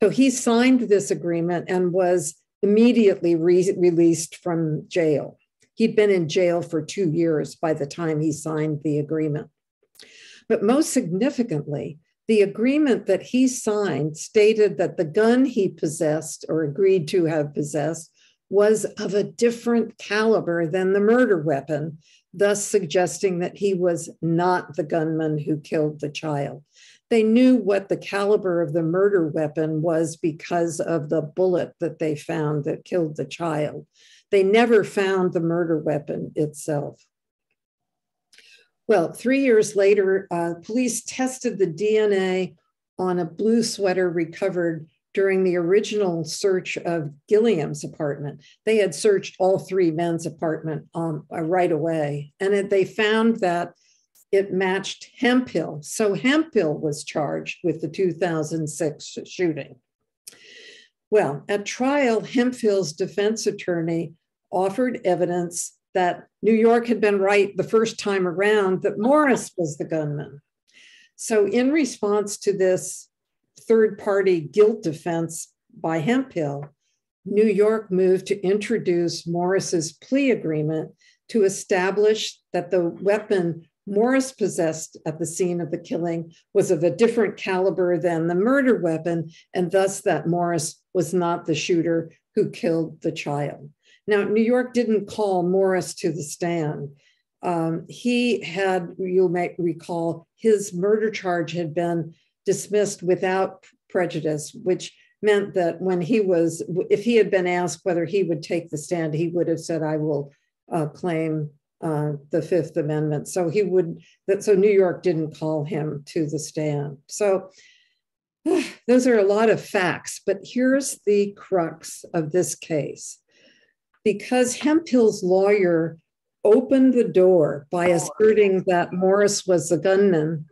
So he signed this agreement and was immediately released from jail. He'd been in jail for 2 years by the time he signed the agreement. But most significantly, the agreement that he signed stated that the gun he possessed or agreed to have possessed was of a different caliber than the murder weapon, thus suggesting that he was not the gunman who killed the child. They knew what the caliber of the murder weapon was because of the bullet that they found that killed the child. They never found the murder weapon itself. Well, 3 years later, police tested the DNA on a blue sweater recovered during the original search of Gilliam's apartment. They had searched all three men's apartment right away, and they found that it matched Hemphill. So Hemphill was charged with the 2006 shooting. Well, at trial, Hemphill's defense attorney offered evidence that New York had been right the first time around, that Morris was the gunman. So in response to this third-party guilt defense by Hemphill, New York moved to introduce Morris's plea agreement to establish that the weapon Morris possessed at the scene of the killing was of a different caliber than the murder weapon, and thus that Morris was not the shooter who killed the child. Now, New York didn't call Morris to the stand. He had, you may recall, his murder charge had been dismissed without prejudice, which meant that if he had been asked whether he would take the stand, he would have said, I will claim the Fifth Amendment. So New York didn't call him to the stand. So those are a lot of facts, but here's the crux of this case. Because Hemphill's lawyer opened the door by asserting that Morris was the gunman,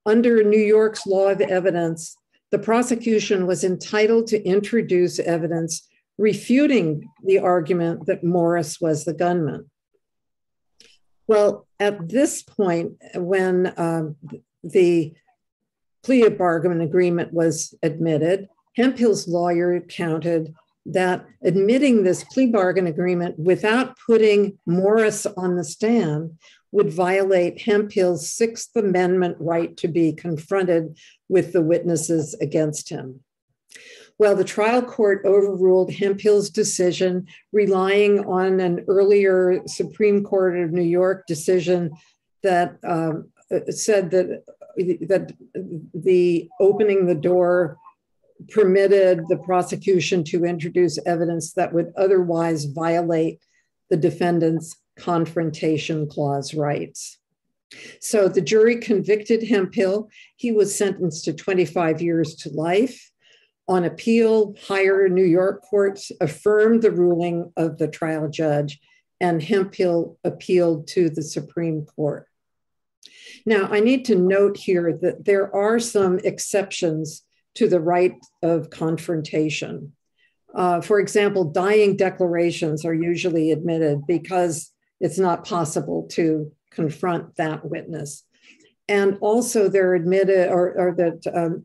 under New York's law of evidence, the prosecution was entitled to introduce evidence refuting the argument that Morris was the gunman. Well, at this point, when the plea bargain agreement was admitted, Hemphill's lawyer counted that admitting this plea bargain agreement without putting Morris on the stand would violate Hemphill's Sixth Amendment right to be confronted with the witnesses against him. Well, the trial court overruled Hemphill's decision, relying on an earlier Supreme Court of New York decision that said that the opening the door permitted the prosecution to introduce evidence that would otherwise violate the defendant's confrontation clause rights. So the jury convicted Hemphill. He was sentenced to 25 years to life. On appeal, higher New York courts affirmed the ruling of the trial judge, and Hemphill appealed to the Supreme Court. Now, I need to note here that there are some exceptions to the right of confrontation. For example, dying declarations are usually admitted because it's not possible to confront that witness. And also they're admitted, or that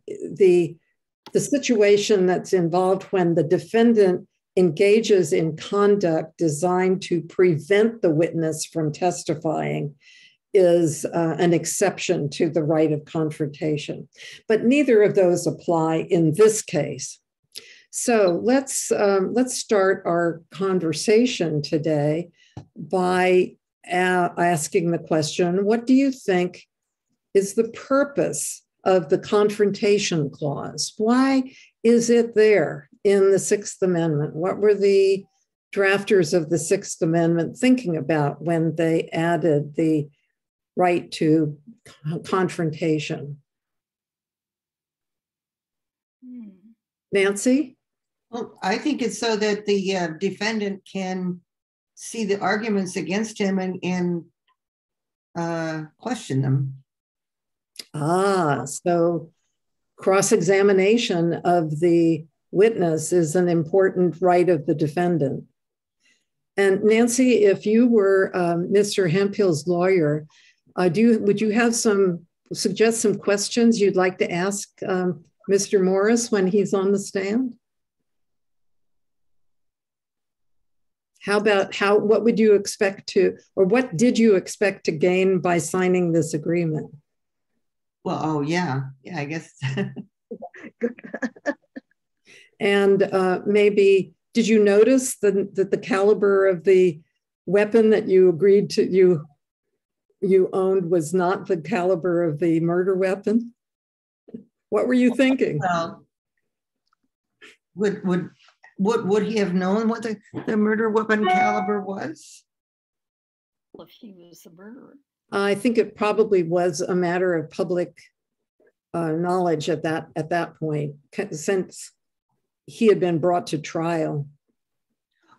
the situation that's involved when the defendant engages in conduct designed to prevent the witness from testifying is an exception to the right of confrontation. But neither of those apply in this case. So let's start our conversation today by asking the question, what do you think is the purpose of the confrontation clause? Why is it there in the Sixth Amendment? What were the drafters of the Sixth Amendment thinking about when they added the right to confrontation? Nancy? Well, I think it's so that the defendant can see the arguments against him and question them. So cross-examination of the witness is an important right of the defendant. And Nancy, if you were Mr. Hemphill's lawyer, would you have suggest some questions you'd like to ask Mr. Morris when he's on the stand? What would you expect to, or what did you expect to gain by signing this agreement? Well, oh yeah, I guess. And maybe, did you notice that the caliber of the weapon that you agreed to, you owned was not the caliber of the murder weapon? What were you thinking? Well, would he have known what the murder weapon caliber was? Well, if he was the murderer. I think it probably was a matter of public knowledge at that point, since he had been brought to trial.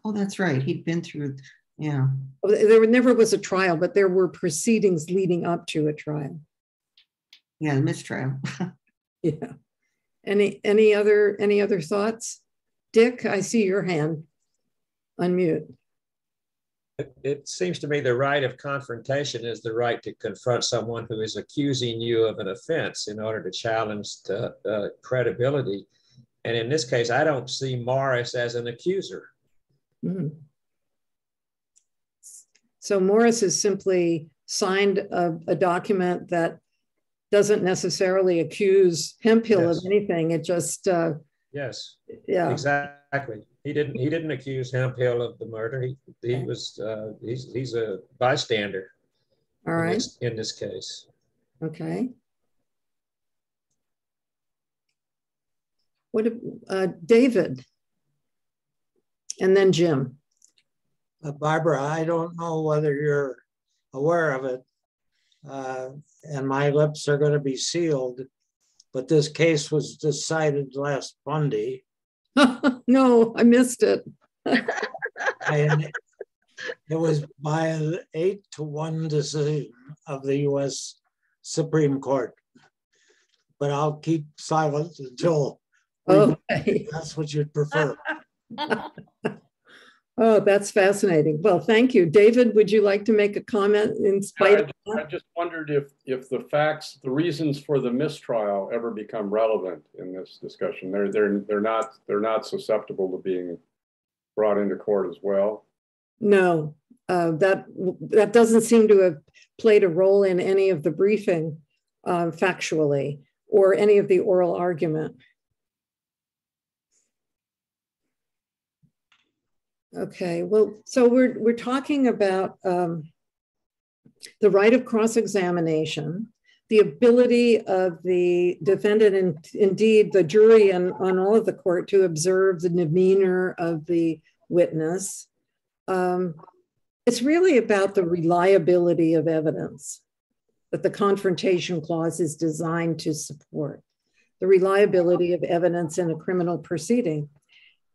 Oh, that's right. He'd been through, yeah. There never was a trial, but there were proceedings leading up to a trial. Yeah, the mistrial. Yeah. Any other thoughts? Dick, I see your hand. Unmute. It seems to me the right of confrontation is the right to confront someone who is accusing you of an offense in order to challenge the credibility. And in this case, I don't see Morris as an accuser. Mm-hmm. So Morris has simply signed a document that doesn't necessarily accuse Hemphill Yes. of anything. It just Yes. Yeah. Exactly. He didn't accuse Hemphill of the murder. He's a bystander. All right. In this case. Okay. What David? And then Jim. Barbara, I don't know whether you're aware of it, and my lips are going to be sealed, but this case was decided last Monday. No, I missed it. And it was by an 8-1 decision of the U.S. Supreme Court. But I'll keep silent until that's what you'd prefer. Oh, that's fascinating. Well, thank you. David, would you like to make a comment in spite of that? I just wondered if the facts, the reasons for the mistrial ever become relevant in this discussion. They're not susceptible to being brought into court as well. No, that doesn't seem to have played a role in any of the briefing factually or any of the oral argument. Okay, well, so we're talking about the right of cross-examination, the ability of the defendant and indeed the jury and on all of the court to observe the demeanor of the witness. It's really about the reliability of evidence that the Confrontation Clause is designed to support, the reliability of evidence in a criminal proceeding.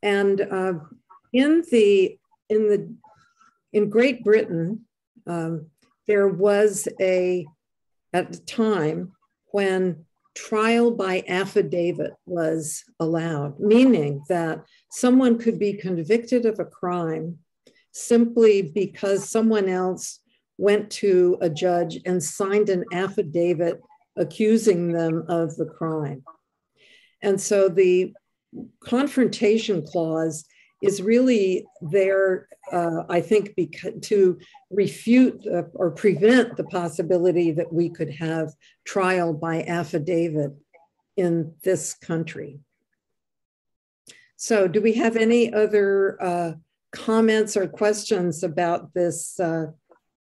And in Great Britain, there was at the time when trial by affidavit was allowed, meaning that someone could be convicted of a crime simply because someone else went to a judge and signed an affidavit accusing them of the crime. And so the Confrontation Clause is really there, I think, to refute or prevent the possibility that we could have trial by affidavit in this country. So do we have any other comments or questions about this,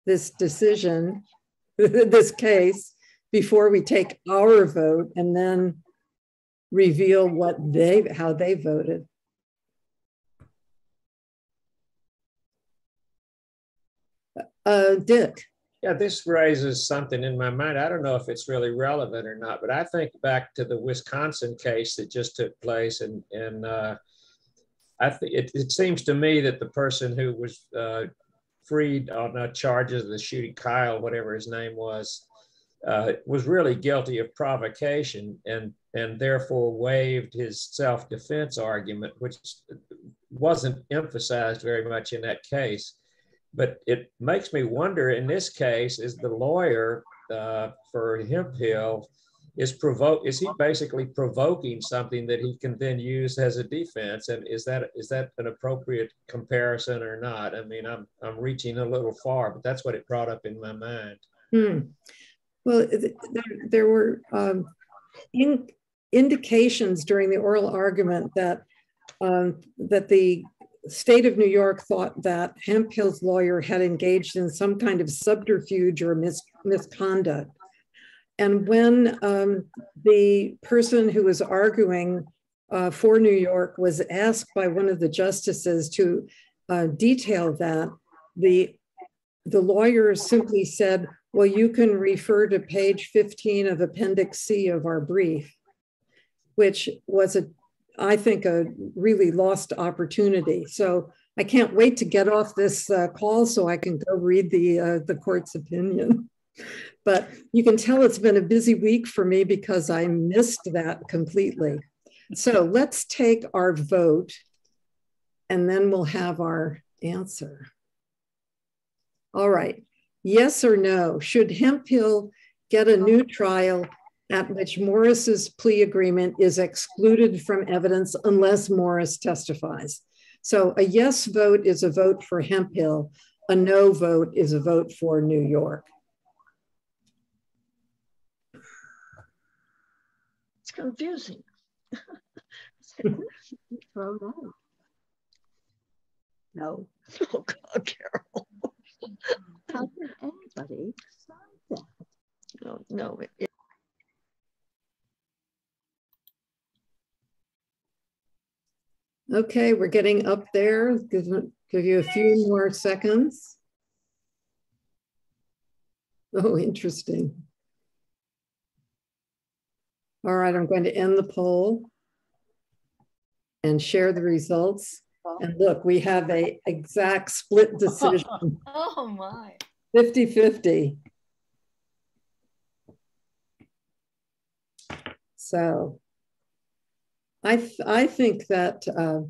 this decision, this case, before we take our vote and then reveal how they voted? Dick. Yeah, this raises something in my mind. I don't know if it's really relevant or not, but I think back to the Wisconsin case that just took place, and I think it seems to me that the person who was freed on charges of the shooting Kyle, whatever his name was really guilty of provocation and therefore waived his self-defense argument, which wasn't emphasized very much in that case. But it makes me wonder, in this case, is the lawyer for Hemphill, is he basically provoking something that he can then use as a defense? And is that an appropriate comparison or not? I mean, I'm reaching a little far, but that's what it brought up in my mind. Well, there were indications during the oral argument that that the state of New York thought that Hemphill's lawyer had engaged in some kind of subterfuge or misconduct. And when the person who was arguing for New York was asked by one of the justices to detail that, the lawyer simply said, well, you can refer to page 15 of Appendix C of our brief, which was, I think, a really lost opportunity. So I can't wait to get off this call so I can go read the court's opinion. But you can tell it's been a busy week for me because I missed that completely. So let's take our vote and then we'll have our answer. All right, yes or no, should Hemphill get a new trial at which Morris's plea agreement is excluded from evidence unless Morris testifies? So a yes vote is a vote for Hemphill, a no vote is a vote for New York. It's confusing. Throw that. No. Oh God, Carol. How can anybody decide that? No, no. Okay, we're getting up there. Give you a few more seconds. Oh, interesting. All right, I'm going to end the poll and share the results. And look, we have an exact split decision. Oh my. 50-50. So I think that. Do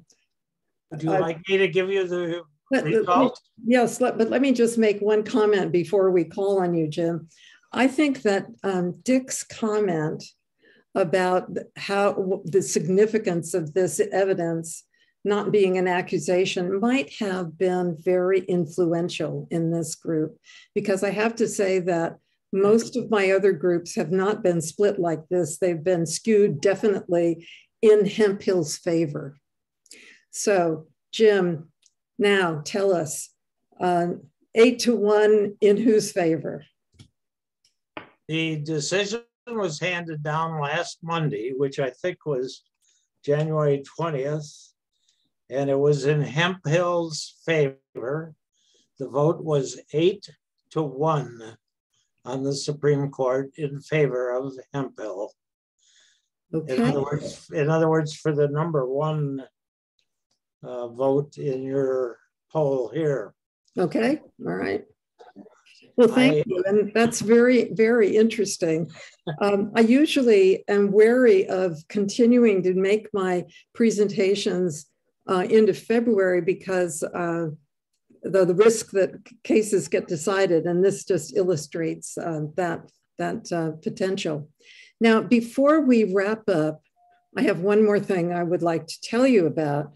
you like me to give you the result? Yes, but let me just make one comment before we call on you, Jim. I think that Dick's comment about how the significance of this evidence not being an accusation might have been very influential in this group, because I have to say that most of my other groups have not been split like this. They've been skewed definitely in Hemphill's favor. So Jim, now tell us, 8-1 in whose favor? The decision was handed down last Monday, which I think was January 20th, and it was in Hemphill's favor. The vote was 8-1 on the Supreme Court in favor of Hemphill. Okay. In other words, for the number one vote in your poll here. Okay, all right. Well, thank you. And that's very, very interesting. I usually am wary of continuing to make my presentations into February because the risk that cases get decided, and this just illustrates that potential. Now, before we wrap up, I have one more thing I would like to tell you about.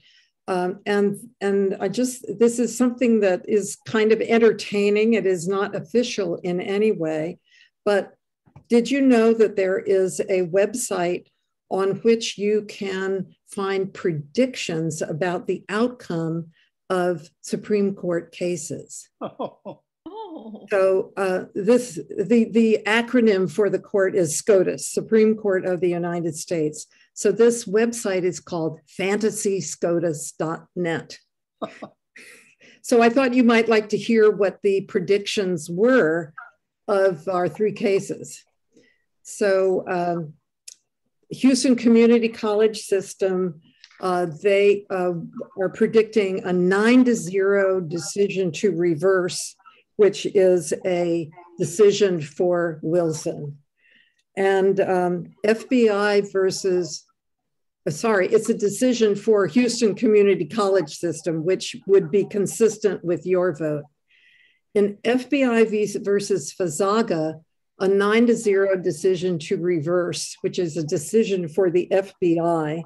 And this is something that is kind of entertaining. It is not official in any way, but did you know that there is a website on which you can find predictions about the outcome of Supreme Court cases? So the acronym for the court is SCOTUS, Supreme Court of the United States. So this website is called fantasyscotus.net. So I thought you might like to hear what the predictions were of our three cases. So Houston Community College System, they are predicting a 9-0 decision to reverse, which is a decision for Wilson. And FBI versus, sorry, it's a decision for Houston Community College System, which would be consistent with your vote. In FBI versus Fazaga, a 9-0 decision to reverse, which is a decision for the FBI.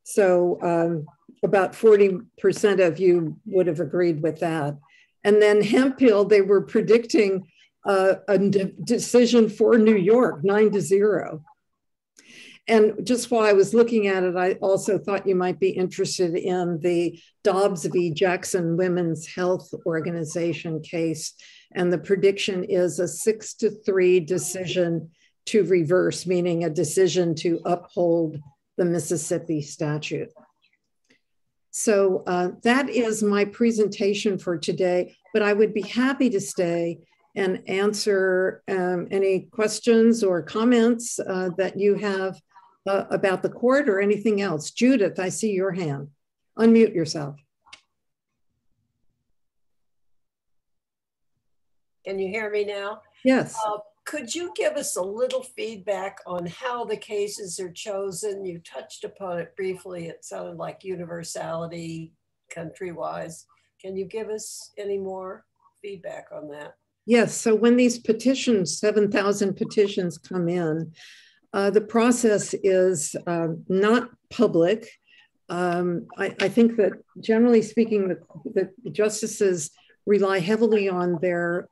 So about 40% of you would have agreed with that. And then Hemphill, they were predicting decision for New York, 9-0. And just while I was looking at it, I also thought you might be interested in the Dobbs v. Jackson Women's Health Organization case. And the prediction is a 6-3 decision to reverse, meaning a decision to uphold the Mississippi statute. So that is my presentation for today, but I would be happy to stay and answer any questions or comments that you have about the court or anything else. Judith, I see your hand. Unmute yourself. Can you hear me now? Yes. Could you give us a little feedback on how the cases are chosen? You touched upon it briefly. It sounded like universality country-wise. Can you give us any more feedback on that? Yes, so when these petitions, 7,000 petitions come in, the process is not public. I think that generally speaking, the justices rely heavily on their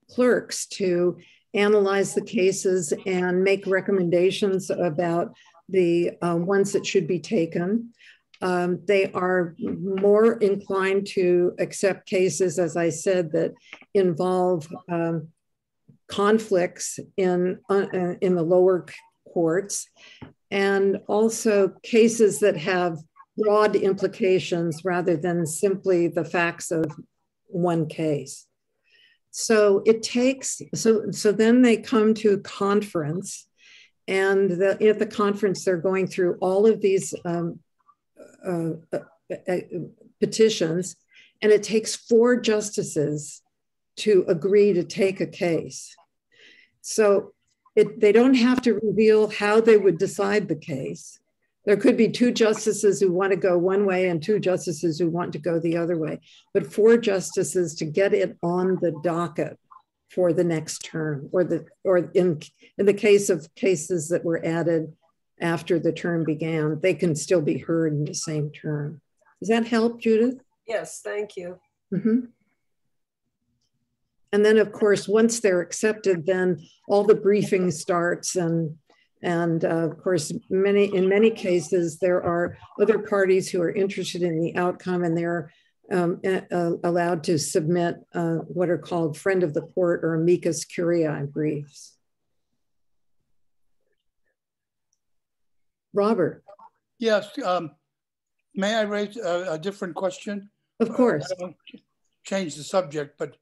clerks to analyze the cases and make recommendations about the ones that should be taken. They are more inclined to accept cases, as I said, that involve conflicts in the lower courts, and also cases that have broad implications rather than simply the facts of one case. So it takes, so then they come to a conference, and at the conference, they're going through all of these petitions, and it takes 4 justices to agree to take a case. So they don't have to reveal how they would decide the case. There could be 2 justices who want to go one way and 2 justices who want to go the other way, but 4 justices to get it on the docket for the next term, or in the case of cases that were added after the term began, they can still be heard in the same term. Does that help, Judith? Yes, thank you. Mm-hmm. And then, of course, once they're accepted, then all the briefing starts, and of course, in many cases, there are other parties who are interested in the outcome, and they're allowed to submit what are called friend of the court or amicus curiae briefs. Robert. Yes, may I raise a different question? Of course. I don't change the subject, but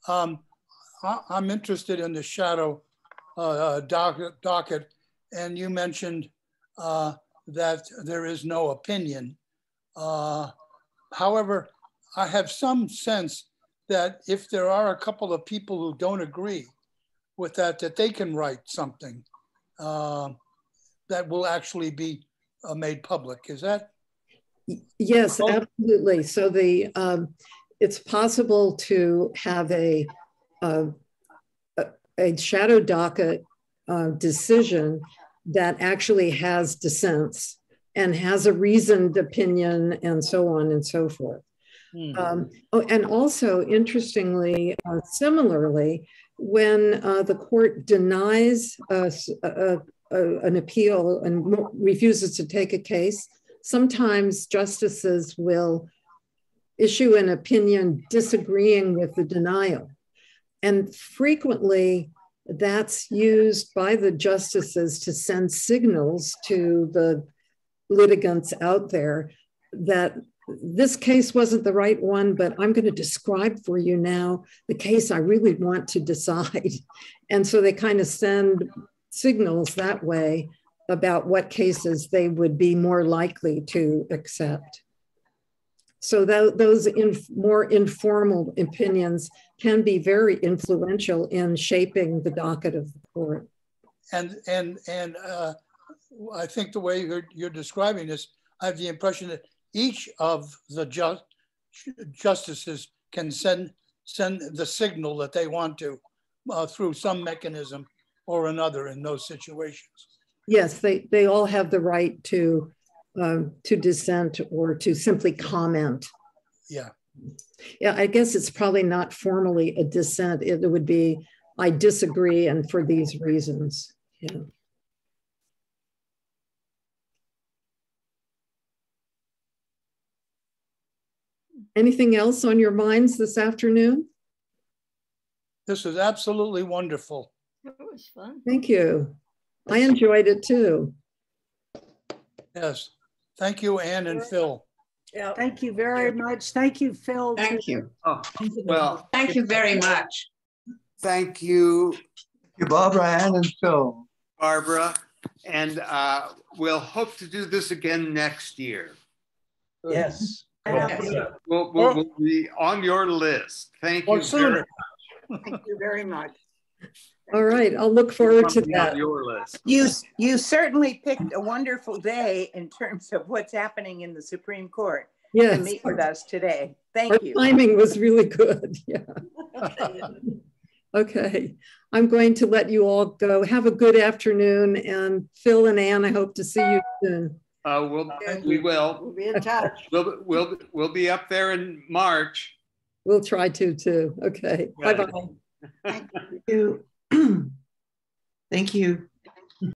I'm interested in the Shadow Docket, and you mentioned that there is no opinion. However, I have some sense that if there are a couple of people who don't agree with that they can write something that will actually be made public. Is that? Yes, absolutely. So it's possible to have a shadow docket decision that actually has dissents and has a reasoned opinion and so on and so forth. And also, interestingly, similarly, when the court denies an appeal and refuses to take a case, sometimes justices will issue an opinion disagreeing with the denial. And frequently, that's used by the justices to send signals to the litigants out there that this case wasn't the right one, but I'm going to describe for you now the case I really want to decide. And so they kind of send signals that way about what cases they would be more likely to accept. So those more informal opinions can be very influential in shaping the docket of the court. And I think the way you're describing this, I have the impression that each of the justices can send the signal that they want to through some mechanism or another in those situations. Yes, they all have the right to dissent or to simply comment. Yeah. Yeah, I guess it's probably not formally a dissent. It would be I disagree, and for these reasons. Yeah. Anything else on your minds this afternoon? This is absolutely wonderful. It was fun. Thank you. I enjoyed it too. Yes. Thank you, Ann and Phil. Yeah. Thank you very much. Thank you, Phil. Thank you. Oh, well, Thank you very much. thank you, Barbara, Ann, and Phil. Barbara. And we'll hope to do this again next year. Yes. We'll be on your list. Thank you. Or sooner. Thank you very much. All right, I'll look forward to On that. your list. You certainly picked a wonderful day in terms of what's happening in the Supreme Court to Yes, meet with us today. our Thank you. timing was really good. Yeah. Okay. Okay, I'm going to let you all go. Have a good afternoon, and Phil and Ann, I hope to see you soon. We will. We'll be in touch. We'll be up there in March. We'll try to too. Okay, Good. bye-bye. Thank you. Thank you.